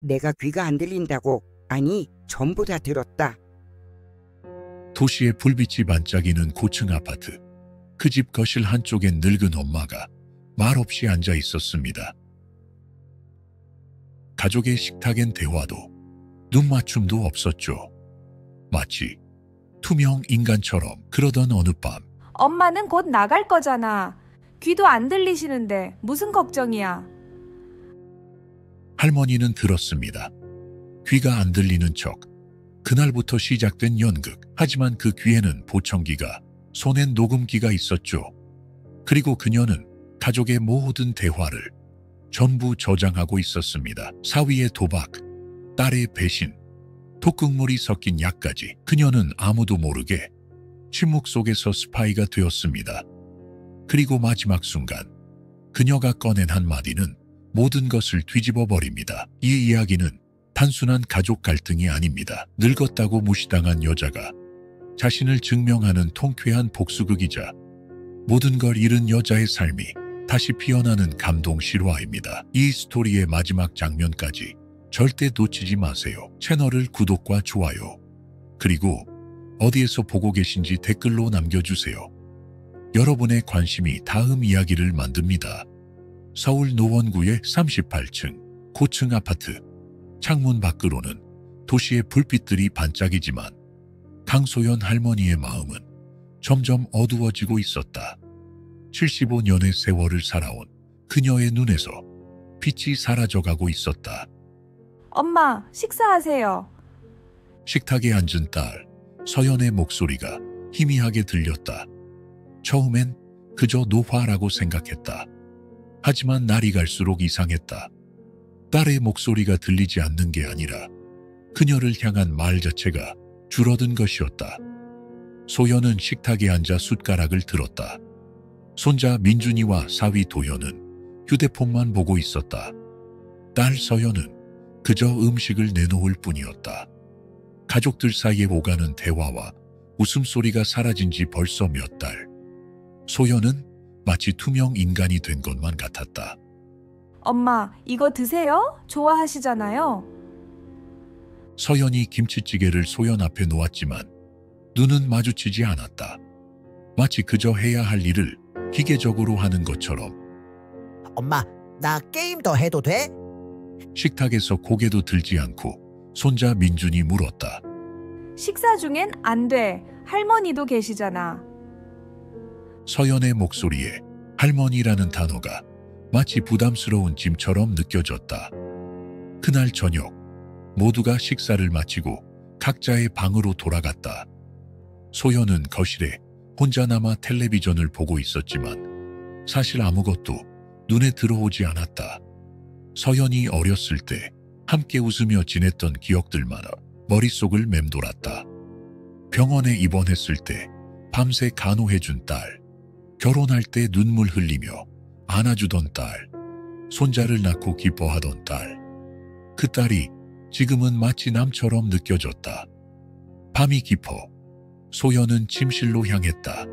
내가 귀가 안 들린다고. 아니, 전부 다 들었다. 도시의 불빛이 반짝이는 고층 아파트. 그 집 거실 한쪽엔 늙은 엄마가 말없이 앉아 있었습니다. 가족의 식탁엔 대화도 눈맞춤도 없었죠. 마치 투명 인간처럼. 그러던 어느 밤 엄마는 곧 나갈 거잖아. 귀도 안 들리시는데 무슨 걱정이야. 할머니는 들었습니다. 귀가 안 들리는 척. 그날부터 시작된 연극. 하지만 그 귀에는 보청기가, 손엔 녹음기가 있었죠. 그리고 그녀는 가족의 모든 대화를 전부 저장하고 있었습니다. 사위의 도박, 딸의 배신, 독극물이 섞인 약까지. 그녀는 아무도 모르게 침묵 속에서 스파이가 되었습니다. 그리고 마지막 순간 그녀가 꺼낸 한마디는 모든 것을 뒤집어 버립니다. 이 이야기는 단순한 가족 갈등이 아닙니다. 늙었다고 무시당한 여자가 자신을 증명하는 통쾌한 복수극이자 모든 걸 잃은 여자의 삶이 다시 피어나는 감동 실화입니다. 이 스토리의 마지막 장면까지 절대 놓치지 마세요. 채널을 구독과 좋아요, 그리고 어디에서 보고 계신지 댓글로 남겨주세요. 여러분의 관심이 다음 이야기를 만듭니다. 서울 노원구의 38층 고층 아파트. 창문 밖으로는 도시의 불빛들이 반짝이지만 강소연 할머니의 마음은 점점 어두워지고 있었다. 75년의 세월을 살아온 그녀의 눈에서 빛이 사라져가고 있었다. 엄마, 식사하세요. 식탁에 앉은 딸 서연의 목소리가 희미하게 들렸다. 처음엔 그저 노화라고 생각했다. 하지만 날이 갈수록 이상했다. 딸의 목소리가 들리지 않는 게 아니라 그녀를 향한 말 자체가 줄어든 것이었다. 소연은 식탁에 앉아 숟가락을 들었다. 손자 민준이와 사위 도연은 휴대폰만 보고 있었다. 딸 서연은 그저 음식을 내놓을 뿐이었다. 가족들 사이에 오가는 대화와 웃음소리가 사라진 지 벌써 몇 달. 소연은 마치 투명 인간이 된 것만 같았다. 엄마, 이거 드세요? 좋아하시잖아요. 서연이 김치찌개를 소연 앞에 놓았지만 눈은 마주치지 않았다. 마치 그저 해야 할 일을 기계적으로 하는 것처럼. 엄마, 나 게임 더 해도 돼? 식탁에서 고개도 들지 않고 손자 민준이 물었다. 식사 중엔 안 돼. 할머니도 계시잖아. 서연의 목소리에 할머니라는 단어가 마치 부담스러운 짐처럼 느껴졌다. 그날 저녁 모두가 식사를 마치고 각자의 방으로 돌아갔다. 소연은 거실에 혼자 남아 텔레비전을 보고 있었지만 사실 아무것도 눈에 들어오지 않았다. 서연이 어렸을 때 함께 웃으며 지냈던 기억들만 머릿속을 맴돌았다. 병원에 입원했을 때 밤새 간호해준 딸, 결혼할 때 눈물 흘리며 안아주던 딸, 손자를 낳고 기뻐하던 딸. 그 딸이 지금은 마치 남처럼 느껴졌다. 밤이 깊어 소연은 침실로 향했다.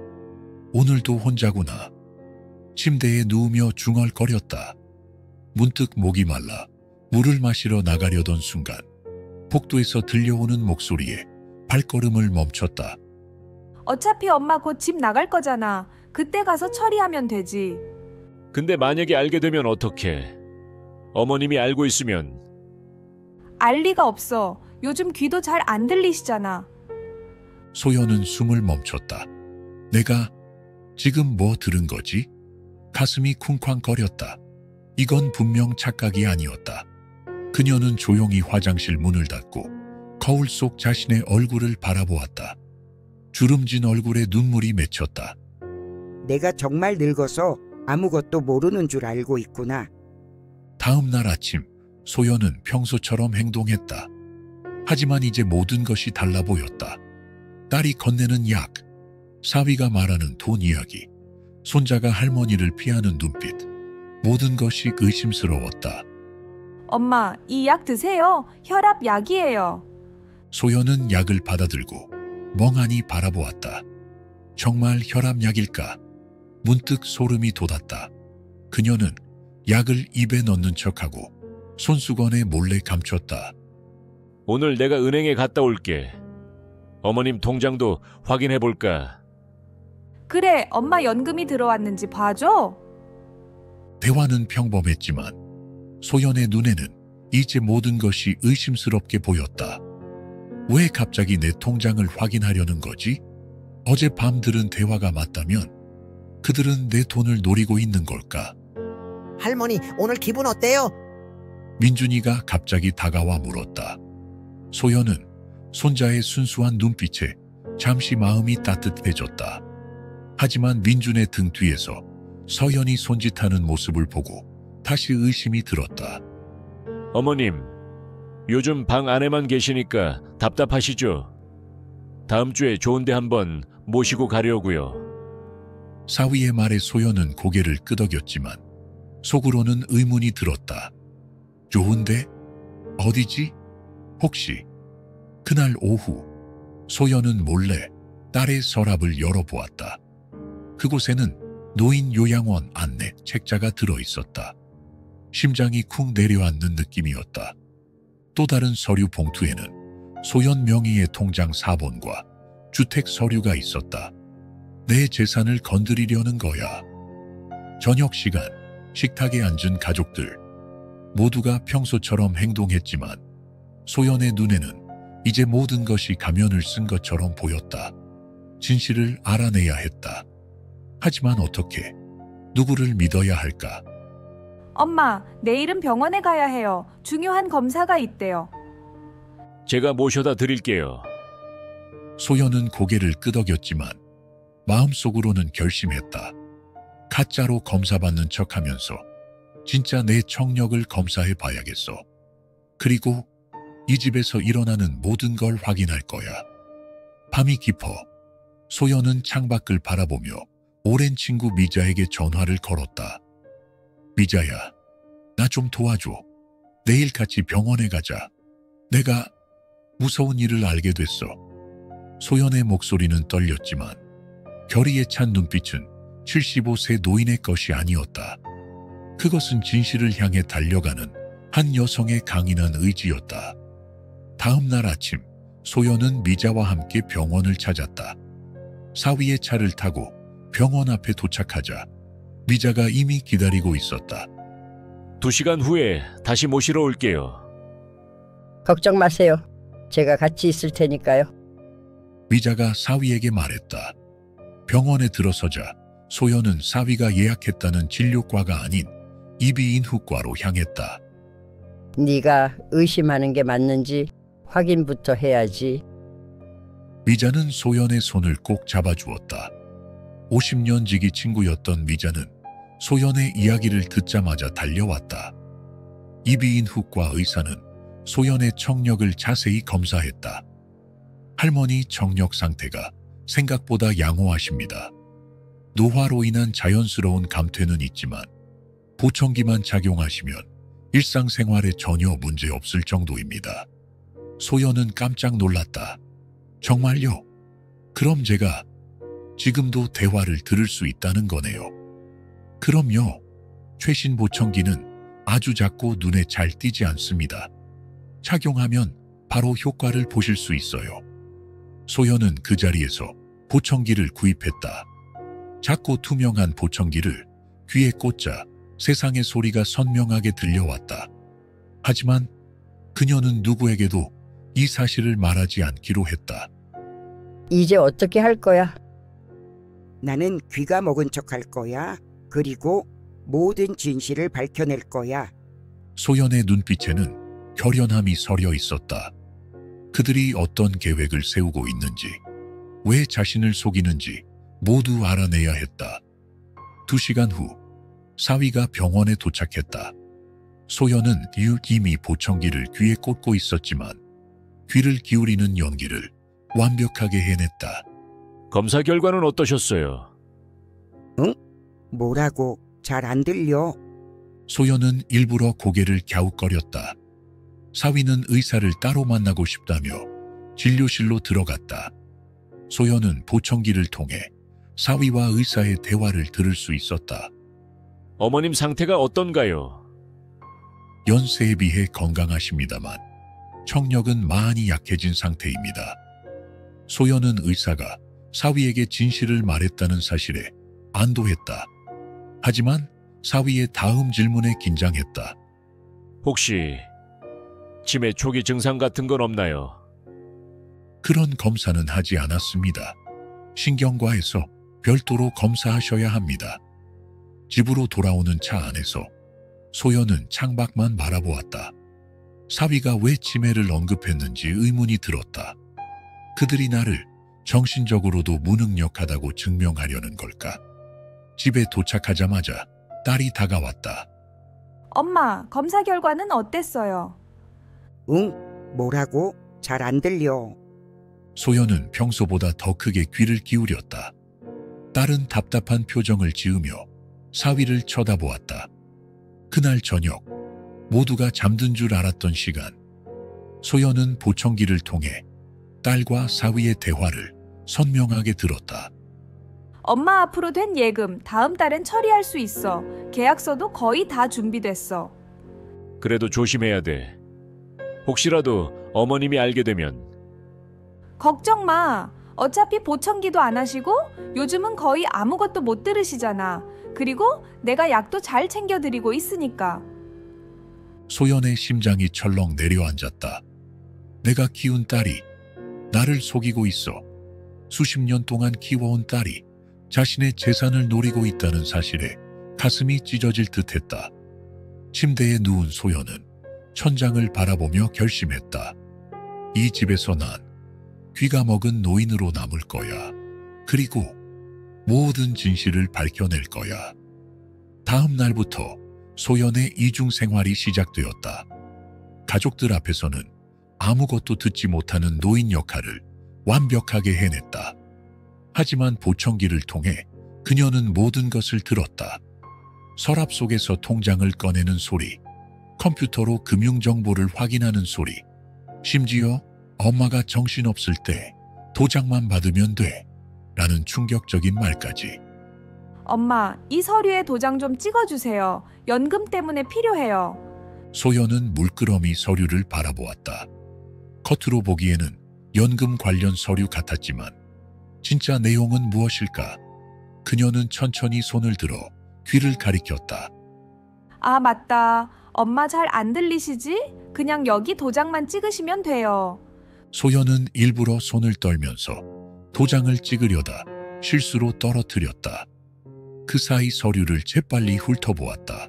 오늘도 혼자구나. 침대에 누우며 중얼거렸다. 문득 목이 말라 물을 마시러 나가려던 순간 복도에서 들려오는 목소리에 발걸음을 멈췄다. 어차피 엄마 곧 집 나갈 거잖아. 그때 가서 처리하면 되지. 근데 만약에 알게 되면 어떡해? 어머님이 알고 있으면. 알 리가 없어. 요즘 귀도 잘 안 들리시잖아. 소연은 숨을 멈췄다. 내가 지금 뭐 들은 거지? 가슴이 쿵쾅거렸다. 이건 분명 착각이 아니었다. 그녀는 조용히 화장실 문을 닫고 거울 속 자신의 얼굴을 바라보았다. 주름진 얼굴에 눈물이 맺혔다. 내가 정말 늙어서 아무것도 모르는 줄 알고 있구나. 다음 날 아침 소연은 평소처럼 행동했다. 하지만 이제 모든 것이 달라 보였다. 딸이 건네는 약, 사위가 말하는 돈 이야기, 손자가 할머니를 피하는 눈빛, 모든 것이 의심스러웠다. 엄마, 이 약 드세요. 혈압 약이에요. 소연은 약을 받아들고 멍하니 바라보았다. 정말 혈압약일까? 문득 소름이 돋았다. 그녀는 약을 입에 넣는 척하고 손수건에 몰래 감췄다. 오늘 내가 은행에 갔다 올게. 어머님 통장도 확인해 볼까? 그래, 엄마 연금이 들어왔는지 봐줘. 대화는 평범했지만 소연의 눈에는 이제 모든 것이 의심스럽게 보였다. 왜 갑자기 내 통장을 확인하려는 거지? 어젯밤 들은 대화가 맞다면 그들은 내 돈을 노리고 있는 걸까? 할머니, 오늘 기분 어때요? 민준이가 갑자기 다가와 물었다. 소연은 손자의 순수한 눈빛에 잠시 마음이 따뜻해졌다. 하지만 민준의 등 뒤에서 서연이 손짓하는 모습을 보고 다시 의심이 들었다. 어머님, 요즘 방 안에만 계시니까 답답하시죠? 다음 주에 좋은데 한번 모시고 가려고요. 사위의 말에 소연은 고개를 끄덕였지만 속으로는 의문이 들었다. 좋은데? 어디지? 혹시 그날 오후 소연은 몰래 딸의 서랍을 열어보았다. 그곳에는 노인 요양원 안내 책자가 들어있었다. 심장이 쿵 내려앉는 느낌이었다. 또 다른 서류 봉투에는 소연 명의의 통장 사본과 주택 서류가 있었다. 내 재산을 건드리려는 거야. 저녁 시간 식탁에 앉은 가족들 모두가 평소처럼 행동했지만 소연의 눈에는 이제 모든 것이 가면을 쓴 것처럼 보였다. 진실을 알아내야 했다. 하지만 어떻게? 누구를 믿어야 할까? 엄마, 내일은 병원에 가야 해요. 중요한 검사가 있대요. 제가 모셔다 드릴게요. 소연은 고개를 끄덕였지만 마음속으로는 결심했다. 가짜로 검사받는 척하면서 진짜 내 청력을 검사해 봐야겠어. 그리고 이 집에서 일어나는 모든 걸 확인할 거야. 밤이 깊어 소연은 창밖을 바라보며 오랜 친구 미자에게 전화를 걸었다. 미자야, 나 좀 도와줘. 내일 같이 병원에 가자. 내가 무서운 일을 알게 됐어. 소연의 목소리는 떨렸지만 결의에 찬 눈빛은 75세 노인의 것이 아니었다. 그것은 진실을 향해 달려가는 한 여성의 강인한 의지였다. 다음 날 아침 소연은 미자와 함께 병원을 찾았다. 사위의 차를 타고 병원 앞에 도착하자 미자가 이미 기다리고 있었다. 2시간 후에 다시 모시러 올게요. 걱정 마세요. 제가 같이 있을 테니까요. 미자가 사위에게 말했다. 병원에 들어서자 소연은 사위가 예약했다는 진료과가 아닌 이비인후과로 향했다. 네가 의심하는 게 맞는지 확인부터 해야지. 미자는 소연의 손을 꼭 잡아주었다. 50년 지기 친구였던 미자는 소연의 이야기를 듣자마자 달려왔다. 이비인후과 의사는 소연의 청력을 자세히 검사했다. 할머니 청력 상태가 생각보다 양호하십니다. 노화로 인한 자연스러운 감퇴는 있지만 보청기만 착용하시면 일상생활에 전혀 문제 없을 정도입니다. 소연은 깜짝 놀랐다. 정말요? 그럼 제가 지금도 대화를 들을 수 있다는 거네요. 그럼요. 최신 보청기는 아주 작고 눈에 잘 띄지 않습니다. 착용하면 바로 효과를 보실 수 있어요. 소연은 그 자리에서 보청기를 구입했다. 작고 투명한 보청기를 귀에 꽂자 세상의 소리가 선명하게 들려왔다. 하지만 그녀는 누구에게도 이 사실을 말하지 않기로 했다. 이제 어떻게 할 거야? 나는 귀가 먹은 척 할 거야. 그리고 모든 진실을 밝혀낼 거야. 소연의 눈빛에는 결연함이 서려 있었다. 그들이 어떤 계획을 세우고 있는지, 왜 자신을 속이는지 모두 알아내야 했다. 2시간 후 사위가 병원에 도착했다. 소연은 이미 보청기를 귀에 꽂고 있었지만 귀를 기울이는 연기를 완벽하게 해냈다. 검사 결과는 어떠셨어요? 뭐라고? 잘 안 들려. 소연은 일부러 고개를 갸웃거렸다. 사위는 의사를 따로 만나고 싶다며 진료실로 들어갔다. 소연은 보청기를 통해 사위와 의사의 대화를 들을 수 있었다. 어머님 상태가 어떤가요? 연세에 비해 건강하십니다만 청력은 많이 약해진 상태입니다. 소연은 의사가 사위에게 진실을 말했다는 사실에 안도했다. 하지만 사위의 다음 질문에 긴장했다. 혹시 치매 초기 증상 같은 건 없나요? 그런 검사는 하지 않았습니다. 신경과에서 별도로 검사하셔야 합니다. 집으로 돌아오는 차 안에서 소연은 창밖만 바라보았다. 사위가 왜 치매를 언급했는지 의문이 들었다. 그들이 나를 정신적으로도 무능력하다고 증명하려는 걸까? 집에 도착하자마자 딸이 다가왔다. 엄마, 검사 결과는 어땠어요? 응? 뭐라고? 잘 안 들려. 소연은 평소보다 더 크게 귀를 기울였다. 딸은 답답한 표정을 지으며 사위를 쳐다보았다. 그날 저녁, 모두가 잠든 줄 알았던 시간, 소연은 보청기를 통해 딸과 사위의 대화를 선명하게 들었다. 엄마 앞으로 된 예금 다음 달엔 처리할 수 있어. 계약서도 거의 다 준비됐어. 그래도 조심해야 돼. 혹시라도 어머님이 알게 되면. 걱정 마. 어차피 보청기도 안 하시고 요즘은 거의 아무것도 못 들으시잖아. 그리고 내가 약도 잘 챙겨드리고 있으니까. 소연의 심장이 철렁 내려앉았다. 내가 키운 딸이 나를 속이고 있어. 수십 년 동안 키워온 딸이 자신의 재산을 노리고 있다는 사실에 가슴이 찢어질 듯했다. 침대에 누운 소연은 천장을 바라보며 결심했다. 이 집에서 난 귀가 먹은 노인으로 남을 거야. 그리고 모든 진실을 밝혀낼 거야. 다음 날부터 소연의 이중 생활이 시작되었다. 가족들 앞에서는 아무것도 듣지 못하는 노인 역할을 완벽하게 해냈다. 하지만 보청기를 통해 그녀는 모든 것을 들었다. 서랍 속에서 통장을 꺼내는 소리, 컴퓨터로 금융정보를 확인하는 소리, 심지어 엄마가 정신없을 때 도장만 받으면 돼 라는 충격적인 말까지. 엄마, 이 서류에 도장 좀 찍어주세요. 연금 때문에 필요해요. 소연은 물끄러미 서류를 바라보았다. 겉으로 보기에는 연금 관련 서류 같았지만 진짜 내용은 무엇일까? 그녀는 천천히 손을 들어 귀를 가리켰다. 아, 맞다. 엄마 잘 안 들리시지? 그냥 여기 도장만 찍으시면 돼요. 소연은 일부러 손을 떨면서 도장을 찍으려다 실수로 떨어뜨렸다. 그 사이 서류를 재빨리 훑어보았다.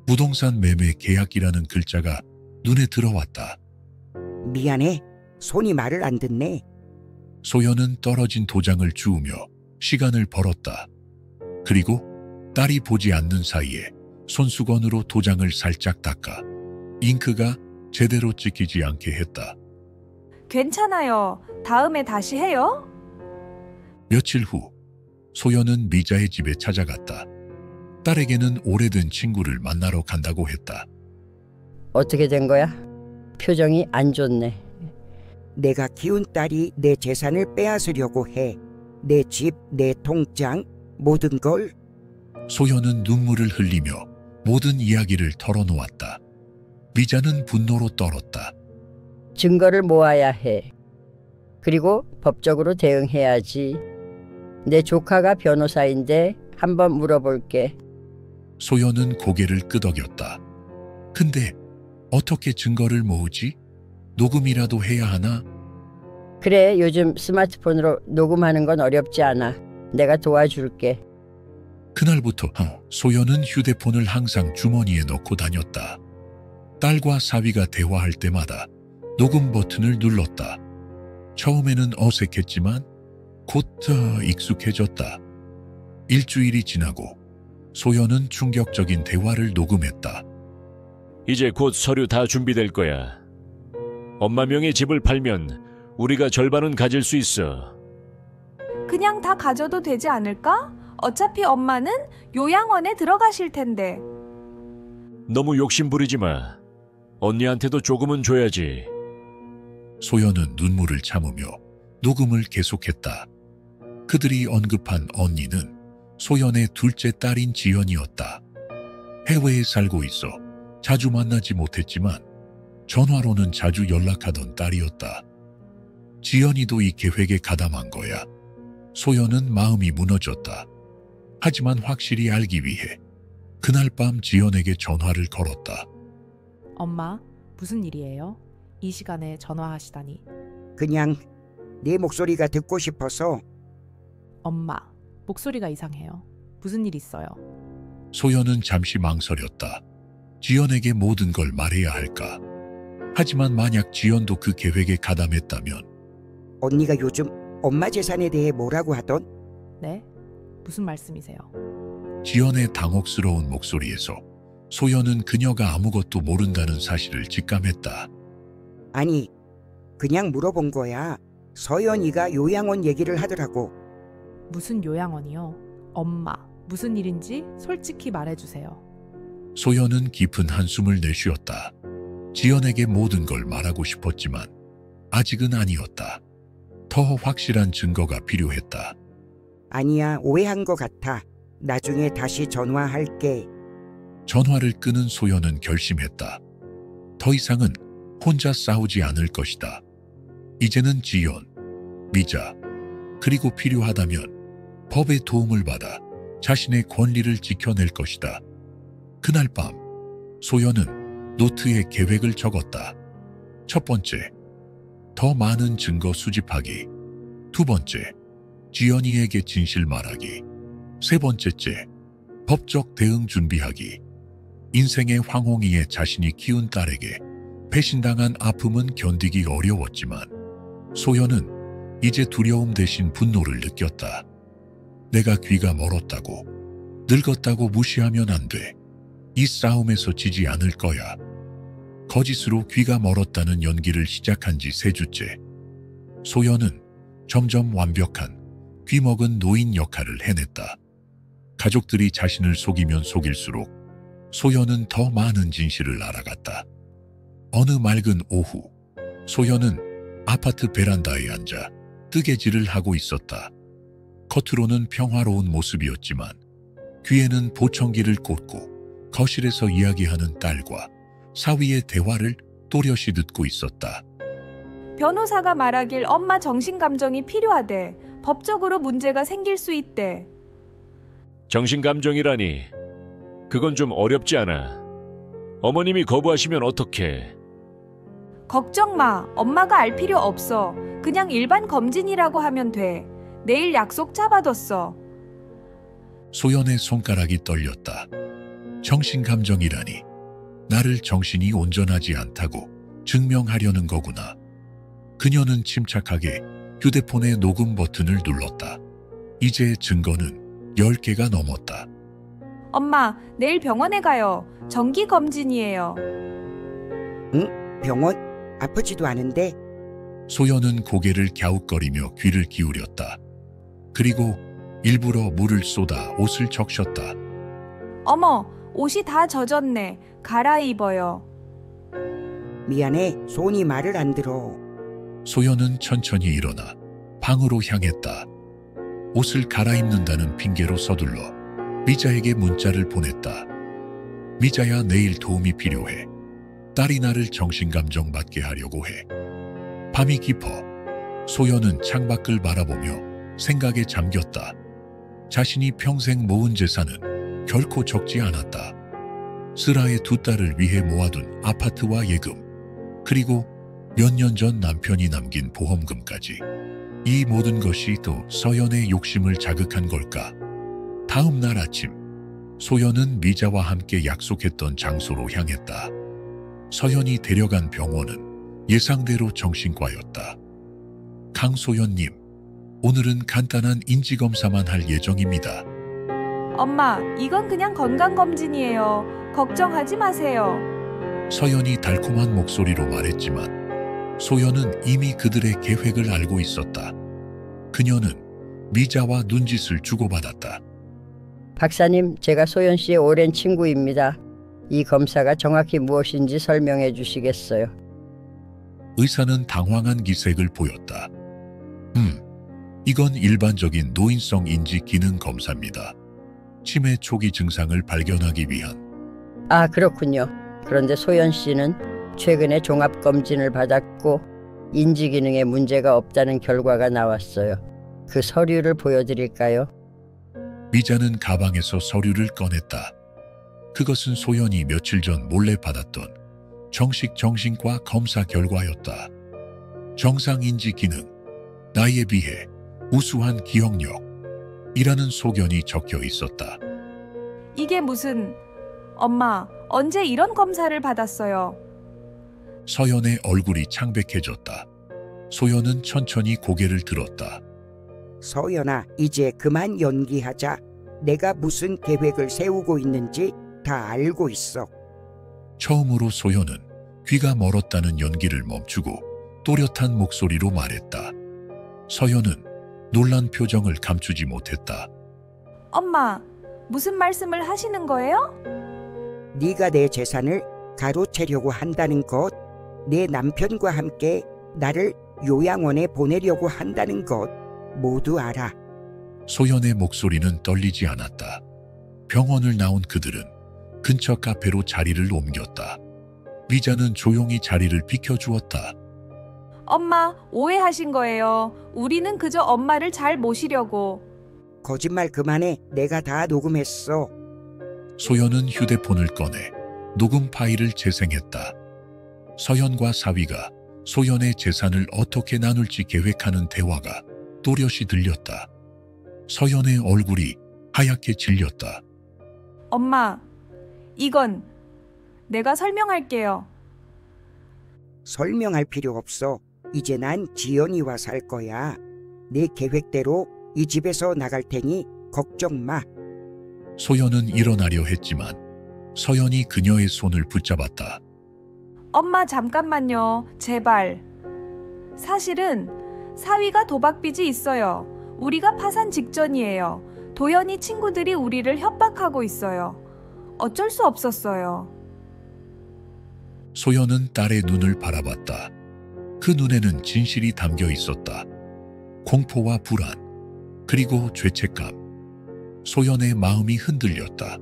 부동산 매매 계약이라는 글자가 눈에 들어왔다. 미안해. 손이 말을 안 듣네. 소연은 떨어진 도장을 주우며 시간을 벌었다. 그리고 딸이 보지 않는 사이에 손수건으로 도장을 살짝 닦아 잉크가 제대로 찍히지 않게 했다. 괜찮아요. 다음에 다시 해요. 며칠 후 소연은 미자의 집에 찾아갔다. 딸에게는 오래된 친구를 만나러 간다고 했다. 어떻게 된 거야? 표정이 안 좋네. 내가 키운 딸이 내 재산을 빼앗으려고 해. 내 집, 내 통장, 모든 걸. 소연은 눈물을 흘리며 모든 이야기를 털어놓았다. 미자는 분노로 떨었다. 증거를 모아야 해. 그리고 법적으로 대응해야지. 내 조카가 변호사인데 한번 물어볼게. 소연은 고개를 끄덕였다. 근데 어떻게 증거를 모으지? 녹음이라도 해야 하나? 그래, 요즘 스마트폰으로 녹음하는 건 어렵지 않아. 내가 도와줄게. 그날부터 소연은 휴대폰을 항상 주머니에 넣고 다녔다. 딸과 사위가 대화할 때마다 녹음 버튼을 눌렀다. 처음에는 어색했지만 곧 익숙해졌다. 일주일이 지나고 소연은 충격적인 대화를 녹음했다. 이제 곧 서류 다 준비될 거야. 엄마 명의 집을 팔면 우리가 절반은 가질 수 있어. 그냥 다 가져도 되지 않을까? 어차피 엄마는 요양원에 들어가실 텐데. 너무 욕심 부리지 마. 언니한테도 조금은 줘야지. 소연은 눈물을 참으며 녹음을 계속했다. 그들이 언급한 언니는 소연의 둘째 딸인 지연이었다. 해외에 살고 있어 자주 만나지 못했지만 전화로는 자주 연락하던 딸이었다. 지연이도 이 계획에 가담한 거야. 소연은 마음이 무너졌다. 하지만 확실히 알기 위해 그날 밤 지연에게 전화를 걸었다. 엄마, 무슨 일이에요? 이 시간에 전화하시다니. 그냥 네 목소리가 듣고 싶어서. 엄마, 목소리가 이상해요. 무슨 일 있어요? 소연은 잠시 망설였다. 지연에게 모든 걸 말해야 할까? 하지만 만약 지연도 그 계획에 가담했다면 언니가 요즘 엄마 재산에 대해 뭐라고 하던? 네? 무슨 말씀이세요? 지연의 당혹스러운 목소리에서 소연은 그녀가 아무것도 모른다는 사실을 직감했다. 아니, 그냥 물어본 거야. 서연이가 요양원 얘기를 하더라고. 무슨 요양원이요? 엄마, 무슨 일인지 솔직히 말해주세요. 소연은 깊은 한숨을 내쉬었다. 지연에게 모든 걸 말하고 싶었지만 아직은 아니었다. 더 확실한 증거가 필요했다. 아니야, 오해한 것 같아. 나중에 다시 전화할게. 전화를 끊은 소연은 결심했다. 더 이상은 혼자 싸우지 않을 것이다. 이제는 지연, 미자, 그리고 필요하다면 법의 도움을 받아 자신의 권리를 지켜낼 것이다. 그날 밤 소연은 노트에 계획을 적었다. 첫 번째, 더 많은 증거 수집하기. 두 번째, 지연이에게 진실 말하기. 세 번째째, 법적 대응 준비하기. 인생의 황홍이에 자신이 키운 딸에게 배신당한 아픔은 견디기 어려웠지만 소연은 이제 두려움 대신 분노를 느꼈다. 내가 귀가 멀었다고, 늙었다고 무시하면 안 돼. 이 싸움에서 지지 않을 거야. 거짓으로 귀가 멀었다는 연기를 시작한 지 3주째. 소연은 점점 완벽한 귀먹은 노인 역할을 해냈다. 가족들이 자신을 속이면 속일수록 소연은 더 많은 진실을 알아갔다. 어느 맑은 오후, 소연은 아파트 베란다에 앉아 뜨개질을 하고 있었다. 겉으로는 평화로운 모습이었지만 귀에는 보청기를 꽂고 거실에서 이야기하는 딸과 사위의 대화를 또렷이 듣고 있었다. 변호사가 말하길 엄마 정신감정이 필요하대. 법적으로 문제가 생길 수 있대. 정신감정이라니. 그건 좀 어렵지 않아. 어머님이 거부하시면 어떡해. 걱정 마. 엄마가 알 필요 없어. 그냥 일반 검진이라고 하면 돼. 내일 약속 잡아뒀어. 소연의 손가락이 떨렸다. 정신감정이라니. 나를 정신이 온전하지 않다고 증명하려는 거구나. 그녀는 침착하게 휴대폰의 녹음 버튼을 눌렀다. 이제 증거는 10개가 넘었다. 엄마, 내일 병원에 가요. 정기 검진이에요. 응? 병원? 아프지도 않은데? 소연은 고개를 갸웃거리며 귀를 기울였다. 그리고 일부러 물을 쏟아 옷을 적셨다. 어머, 옷이 다 젖었네. 갈아입어요. 미안해, 손이 말을 안 들어. 소연은 천천히 일어나 방으로 향했다. 옷을 갈아입는다는 핑계로 서둘러 미자에게 문자를 보냈다. 미자야, 내일 도움이 필요해. 딸이 나를 정신감정 받게 하려고 해. 밤이 깊어 소연은 창밖을 바라보며 생각에 잠겼다. 자신이 평생 모은 재산은 결코 적지 않았다. 슬아의 2딸을 위해 모아둔 아파트와 예금, 그리고 몇 년 전 남편이 남긴 보험금까지. 이 모든 것이 또 서연의 욕심을 자극한 걸까? 다음 날 아침, 소연은 미자와 함께 약속했던 장소로 향했다. 서연이 데려간 병원은 예상대로 정신과였다. 강소연님, 오늘은 간단한 인지검사만 할 예정입니다. 엄마, 이건 그냥 건강검진이에요. 걱정하지 마세요. 서연이 달콤한 목소리로 말했지만 소연은 이미 그들의 계획을 알고 있었다. 그녀는 미자와 눈짓을 주고받았다. 박사님, 제가 소연 씨의 오랜 친구입니다. 이 검사가 정확히 무엇인지 설명해 주시겠어요? 의사는 당황한 기색을 보였다. 이건 일반적인 노인성 인지 기능 검사입니다. 치매 초기 증상을 발견하기 위한. 아, 그렇군요. 그런데 소연 씨는 최근에 종합검진을 받았고 인지기능에 문제가 없다는 결과가 나왔어요. 그 서류를 보여드릴까요? 미자는 가방에서 서류를 꺼냈다. 그것은 소연이 며칠 전 몰래 받았던 정식 정신과 검사 결과였다. 정상 인지 기능, 나이에 비해 우수한 기억력이라는 소견이 적혀 있었다. 이게 무슨... 엄마, 언제 이런 검사를 받았어요? 서연의 얼굴이 창백해졌다. 소연은 천천히 고개를 들었다. 서연아, 이제 그만 연기하자. 내가 무슨 계획을 세우고 있는지 다 알고 있어. 처음으로 소연은 귀가 멀었다는 연기를 멈추고 또렷한 목소리로 말했다. 서연은 놀란 표정을 감추지 못했다. 엄마, 무슨 말씀을 하시는 거예요? 네가 내 재산을 가로채려고 한다는 것, 내 남편과 함께 나를 요양원에 보내려고 한다는 것 모두 알아. 소연의 목소리는 떨리지 않았다. 병원을 나온 그들은 근처 카페로 자리를 옮겼다. 미자는 조용히 자리를 비켜주었다. 엄마, 오해하신 거예요. 우리는 그저 엄마를 잘 모시려고. 거짓말 그만해. 내가 다 녹음했어. 소연은 휴대폰을 꺼내 녹음 파일을 재생했다. 서연과 사위가 소연의 재산을 어떻게 나눌지 계획하는 대화가 또렷이 들렸다. 서연의 얼굴이 하얗게 질렸다. 엄마, 이건 내가 설명할게요. 설명할 필요 없어. 이제 난 지연이와 살 거야. 내 계획대로 이 집에서 나갈 테니 걱정 마. 소연은 일어나려 했지만 서연이 그녀의 손을 붙잡았다. 엄마, 잠깐만요. 제발. 사실은 사위가 도박빚이 있어요. 우리가 파산 직전이에요. 도연이 친구들이 우리를 협박하고 있어요. 어쩔 수 없었어요. 소연은 딸의 눈을 바라봤다. 그 눈에는 진실이 담겨 있었다. 공포와 불안, 그리고 죄책감. 소연의 마음이 흔들렸다.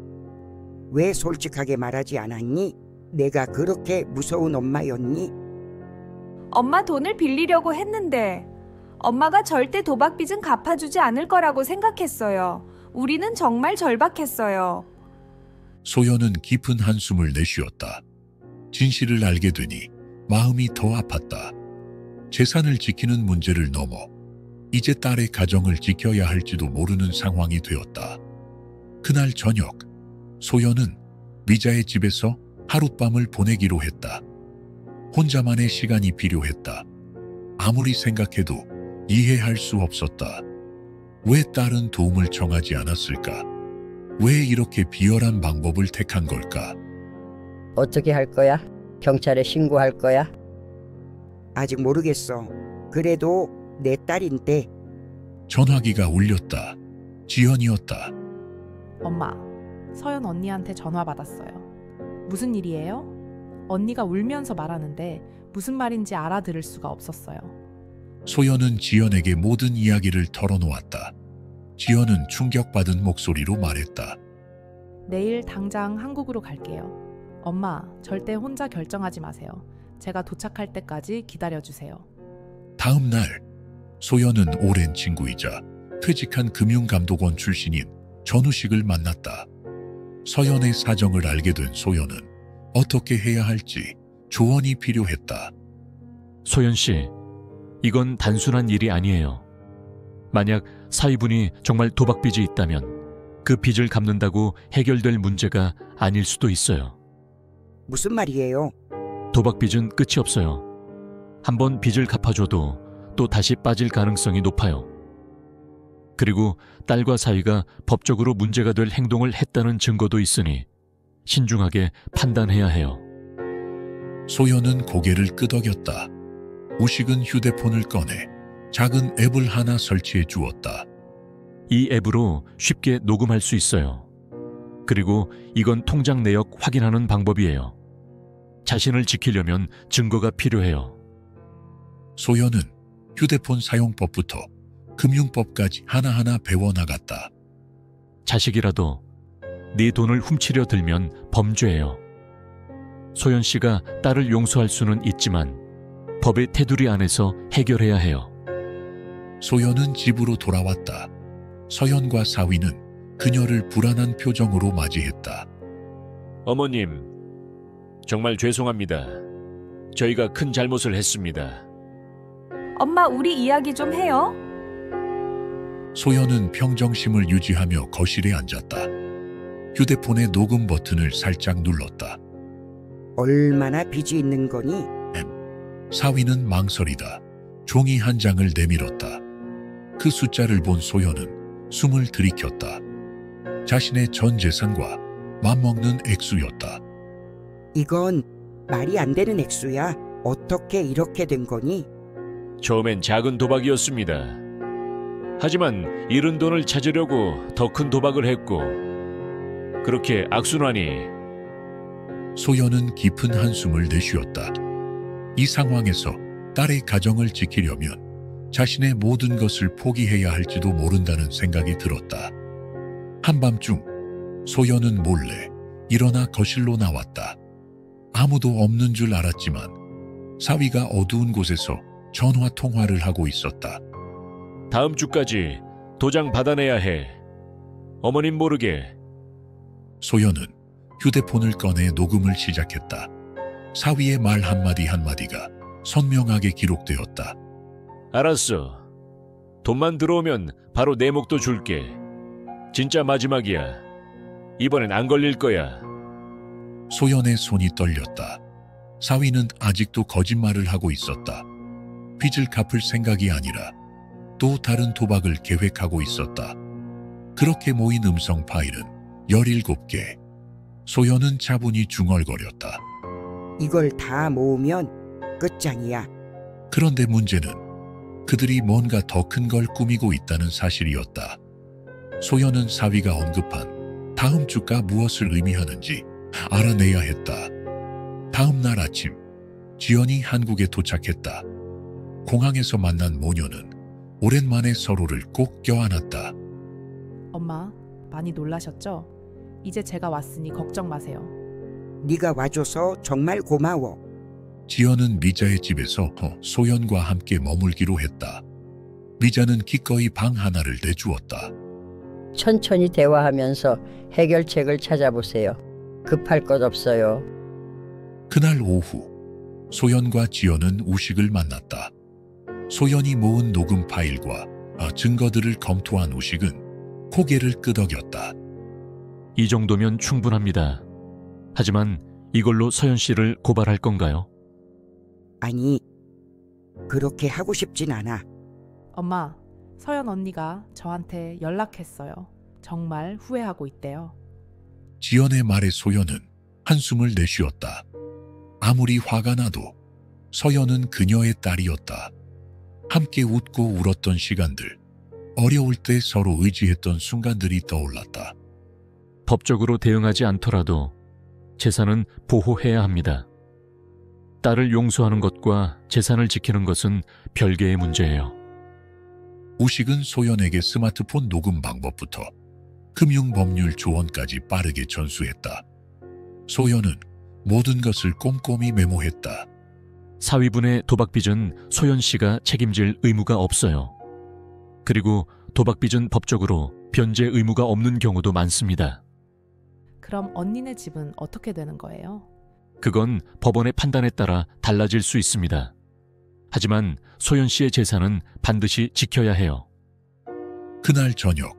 왜 솔직하게 말하지 않았니? 내가 그렇게 무서운 엄마였니? 엄마 돈을 빌리려고 했는데 엄마가 절대 도박빚은 갚아주지 않을 거라고 생각했어요. 우리는 정말 절박했어요. 소연은 깊은 한숨을 내쉬었다. 진실을 알게 되니 마음이 더 아팠다. 재산을 지키는 문제를 넘어 이제 딸의 가정을 지켜야 할지도 모르는 상황이 되었다. 그날 저녁, 소연은 미자의 집에서 하룻밤을 보내기로 했다. 혼자만의 시간이 필요했다. 아무리 생각해도 이해할 수 없었다. 왜 딸은 도움을 청하지 않았을까? 왜 이렇게 비열한 방법을 택한 걸까? 어떻게 할 거야? 경찰에 신고할 거야? 아직 모르겠어. 그래도 내 딸인데. 전화기가 울렸다. 지연이었다. 엄마, 서연 언니한테 전화 받았어요. 무슨 일이에요? 언니가 울면서 말하는데 무슨 말인지 알아들을 수가 없었어요. 소연은 지연에게 모든 이야기를 털어놓았다. 지연은 충격받은 목소리로 말했다. 내일 당장 한국으로 갈게요. 엄마, 절대 혼자 결정하지 마세요. 제가 도착할 때까지 기다려주세요. 다음 날, 소연은 오랜 친구이자 퇴직한 금융감독원 출신인 전우식을 만났다. 서연의 사정을 알게 된 소연은 어떻게 해야 할지 조언이 필요했다. 소연 씨, 이건 단순한 일이 아니에요. 만약 사위분이 정말 도박빚이 있다면 그 빚을 갚는다고 해결될 문제가 아닐 수도 있어요. 무슨 말이에요? 도박빚은 끝이 없어요. 한번 빚을 갚아줘도 또 다시 빠질 가능성이 높아요. 그리고 딸과 사위가 법적으로 문제가 될 행동을 했다는 증거도 있으니 신중하게 판단해야 해요. 소연은 고개를 끄덕였다. 우식은 휴대폰을 꺼내 작은 앱을 하나 설치해 주었다. 이 앱으로 쉽게 녹음할 수 있어요. 그리고 이건 통장 내역 확인하는 방법이에요. 자신을 지키려면 증거가 필요해요. 소연은 휴대폰 사용법부터 금융법까지 하나하나 배워나갔다. 자식이라도 네 돈을 훔치려 들면 범죄예요. 소연 씨가 딸을 용서할 수는 있지만 법의 테두리 안에서 해결해야 해요. 소연은 집으로 돌아왔다. 서연과 사위는 그녀를 불안한 표정으로 맞이했다. 어머님, 정말 죄송합니다. 저희가 큰 잘못을 했습니다. 엄마, 우리 이야기 좀 해요. 소연은 평정심을 유지하며 거실에 앉았다. 휴대폰의 녹음 버튼을 살짝 눌렀다. 얼마나 빚이 있는 거니? 사위는 망설이다. 종이 한 장을 내밀었다. 그 숫자를 본 소연은 숨을 들이켰다. 자신의 전 재산과 맞먹는 액수였다. 이건 말이 안 되는 액수야. 어떻게 이렇게 된 거니? 처음엔 작은 도박이었습니다. 하지만 잃은 돈을 찾으려고 더 큰 도박을 했고, 그렇게 악순환이. 소연은 깊은 한숨을 내쉬었다. 이 상황에서 딸의 가정을 지키려면 자신의 모든 것을 포기해야 할지도 모른다는 생각이 들었다. 한밤중 소연은 몰래 일어나 거실로 나왔다. 아무도 없는 줄 알았지만 사위가 어두운 곳에서 전화 통화를 하고 있었다. 다음 주까지 도장 받아내야 해. 어머님 모르게. 소연은 휴대폰을 꺼내 녹음을 시작했다. 사위의 말 한마디 한마디가 선명하게 기록되었다. 알았어. 돈만 들어오면 바로 내 목도 줄게. 진짜 마지막이야. 이번엔 안 걸릴 거야. 소연의 손이 떨렸다. 사위는 아직도 거짓말을 하고 있었다. 빚을 갚을 생각이 아니라 또 다른 도박을 계획하고 있었다. 그렇게 모인 음성 파일은 17개. 소연은 차분히 중얼거렸다. 이걸 다 모으면 끝장이야. 그런데 문제는 그들이 뭔가 더 큰 걸 꾸미고 있다는 사실이었다. 소연은 사위가 언급한 다음 주가 무엇을 의미하는지 알아내야 했다. 다음 날 아침, 지연이 한국에 도착했다. 공항에서 만난 모녀는 오랜만에 서로를 꼭 껴안았다. 엄마, 많이 놀라셨죠? 이제 제가 왔으니 걱정 마세요. 네가 와줘서 정말 고마워. 지연은 미자의 집에서 소연과 함께 머물기로 했다. 미자는 기꺼이 방 하나를 내주었다. 천천히 대화하면서 해결책을 찾아보세요. 급할 것 없어요. 그날 오후 소연과 지연은 우식을 만났다. 소연이 모은 녹음 파일과 증거들을 검토한 우식은 고개를 끄덕였다. 이 정도면 충분합니다. 하지만 이걸로 서연 씨를 고발할 건가요? 아니, 그렇게 하고 싶진 않아. 엄마, 서연 언니가 저한테 연락했어요. 정말 후회하고 있대요. 지연의 말에 소연은 한숨을 내쉬었다. 아무리 화가 나도 서연은 그녀의 딸이었다. 함께 웃고 울었던 시간들, 어려울 때 서로 의지했던 순간들이 떠올랐다. 법적으로 대응하지 않더라도 재산은 보호해야 합니다. 딸을 용서하는 것과 재산을 지키는 것은 별개의 문제예요. 우식은 소연에게 스마트폰 녹음 방법부터 금융법률 조언까지 빠르게 전수했다. 소연은 모든 것을 꼼꼼히 메모했다. 사위분의 도박빚은 소연 씨가 책임질 의무가 없어요. 그리고 도박빚은 법적으로 변제 의무가 없는 경우도 많습니다. 그럼 언니네 집은 어떻게 되는 거예요? 그건 법원의 판단에 따라 달라질 수 있습니다. 하지만 소연 씨의 재산은 반드시 지켜야 해요. 그날 저녁,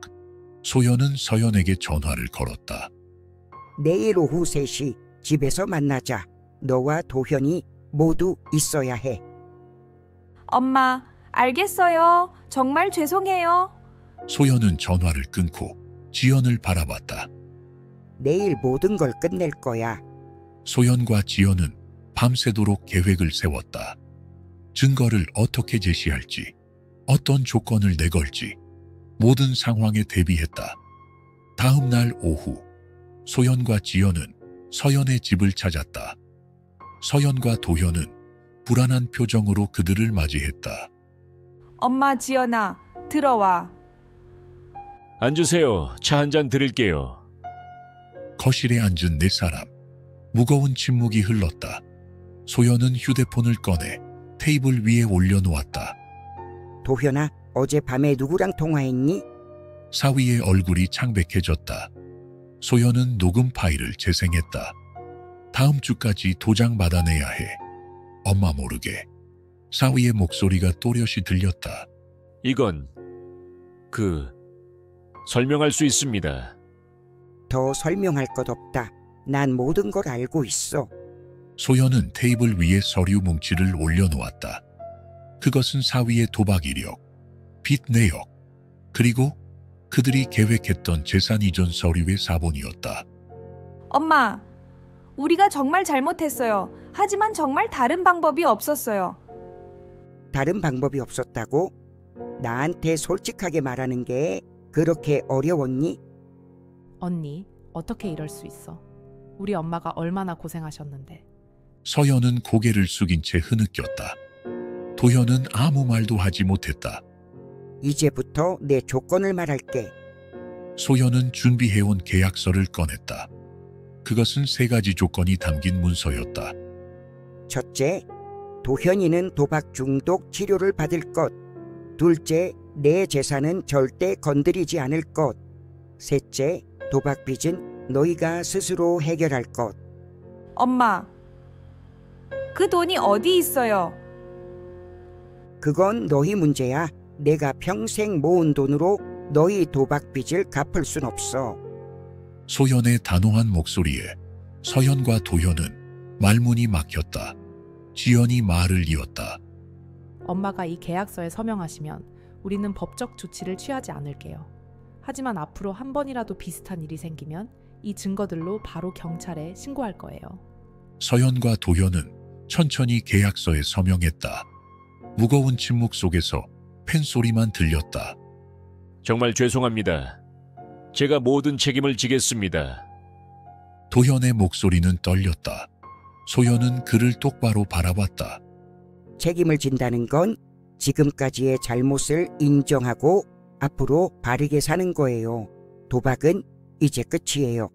소연은 서연에게 전화를 걸었다. 내일 오후 3시 집에서 만나자. 너와 도현이 모두 있어야 해. 엄마, 알겠어요. 정말 죄송해요. 소연은 전화를 끊고 지연을 바라봤다. 내일 모든 걸 끝낼 거야. 소연과 지연은 밤새도록 계획을 세웠다. 증거를 어떻게 제시할지, 어떤 조건을 내걸지 모든 상황에 대비했다. 다음 날 오후 소연과 지연은 서연의 집을 찾았다. 서연과 도현은 불안한 표정으로 그들을 맞이했다. 엄마, 지연아, 들어와. 앉으세요. 차 한 잔 드릴게요. 거실에 앉은 네 사람. 무거운 침묵이 흘렀다. 소연은 휴대폰을 꺼내 테이블 위에 올려놓았다. 도현아, 어젯밤에 누구랑 통화했니? 사위의 얼굴이 창백해졌다. 소연은 녹음 파일을 재생했다. 다음 주까지 도장 받아내야 해. 엄마 모르게. 사위의 목소리가 또렷이 들렸다. 이건 설명할 수 있습니다. 더 설명할 것 없다. 난 모든 걸 알고 있어. 소연은 테이블 위에 서류 뭉치를 올려놓았다. 그것은 사위의 도박 이력, 빚 내역, 그리고 그들이 계획했던 재산 이전 서류의 사본이었다. 엄마, 우리가 정말 잘못했어요. 하지만 정말 다른 방법이 없었어요. 다른 방법이 없었다고? 나한테 솔직하게 말하는 게 그렇게 어려웠니? 언니, 어떻게 이럴 수 있어? 우리 엄마가 얼마나 고생하셨는데. 서연은 고개를 숙인 채 흐느꼈다. 도현은 아무 말도 하지 못했다. 이제부터 내 조건을 말할게. 소연은 준비해온 계약서를 꺼냈다. 그것은 3가지 조건이 담긴 문서였다. 첫째, 도현이는 도박 중독 치료를 받을 것. 둘째, 내 재산은 절대 건드리지 않을 것. 셋째, 도박 빚은 너희가 스스로 해결할 것. 엄마, 그 돈이 어디 있어요? 그건 너희 문제야. 내가 평생 모은 돈으로 너희 도박 빚을 갚을 순 없어. 소연의 단호한 목소리에 서연과 도현은 말문이 막혔다. 지연이 말을 이었다. 엄마가 이 계약서에 서명하시면 우리는 법적 조치를 취하지 않을게요. 하지만 앞으로 한 번이라도 비슷한 일이 생기면 이 증거들로 바로 경찰에 신고할 거예요. 서연과 도현은 천천히 계약서에 서명했다. 무거운 침묵 속에서 펜소리만 들렸다. 정말 죄송합니다. 제가 모든 책임을 지겠습니다. 도현의 목소리는 떨렸다. 소연은 그를 똑바로 바라봤다. 책임을 진다는 건 지금까지의 잘못을 인정하고 앞으로 바르게 사는 거예요. 도박은 이제 끝이에요.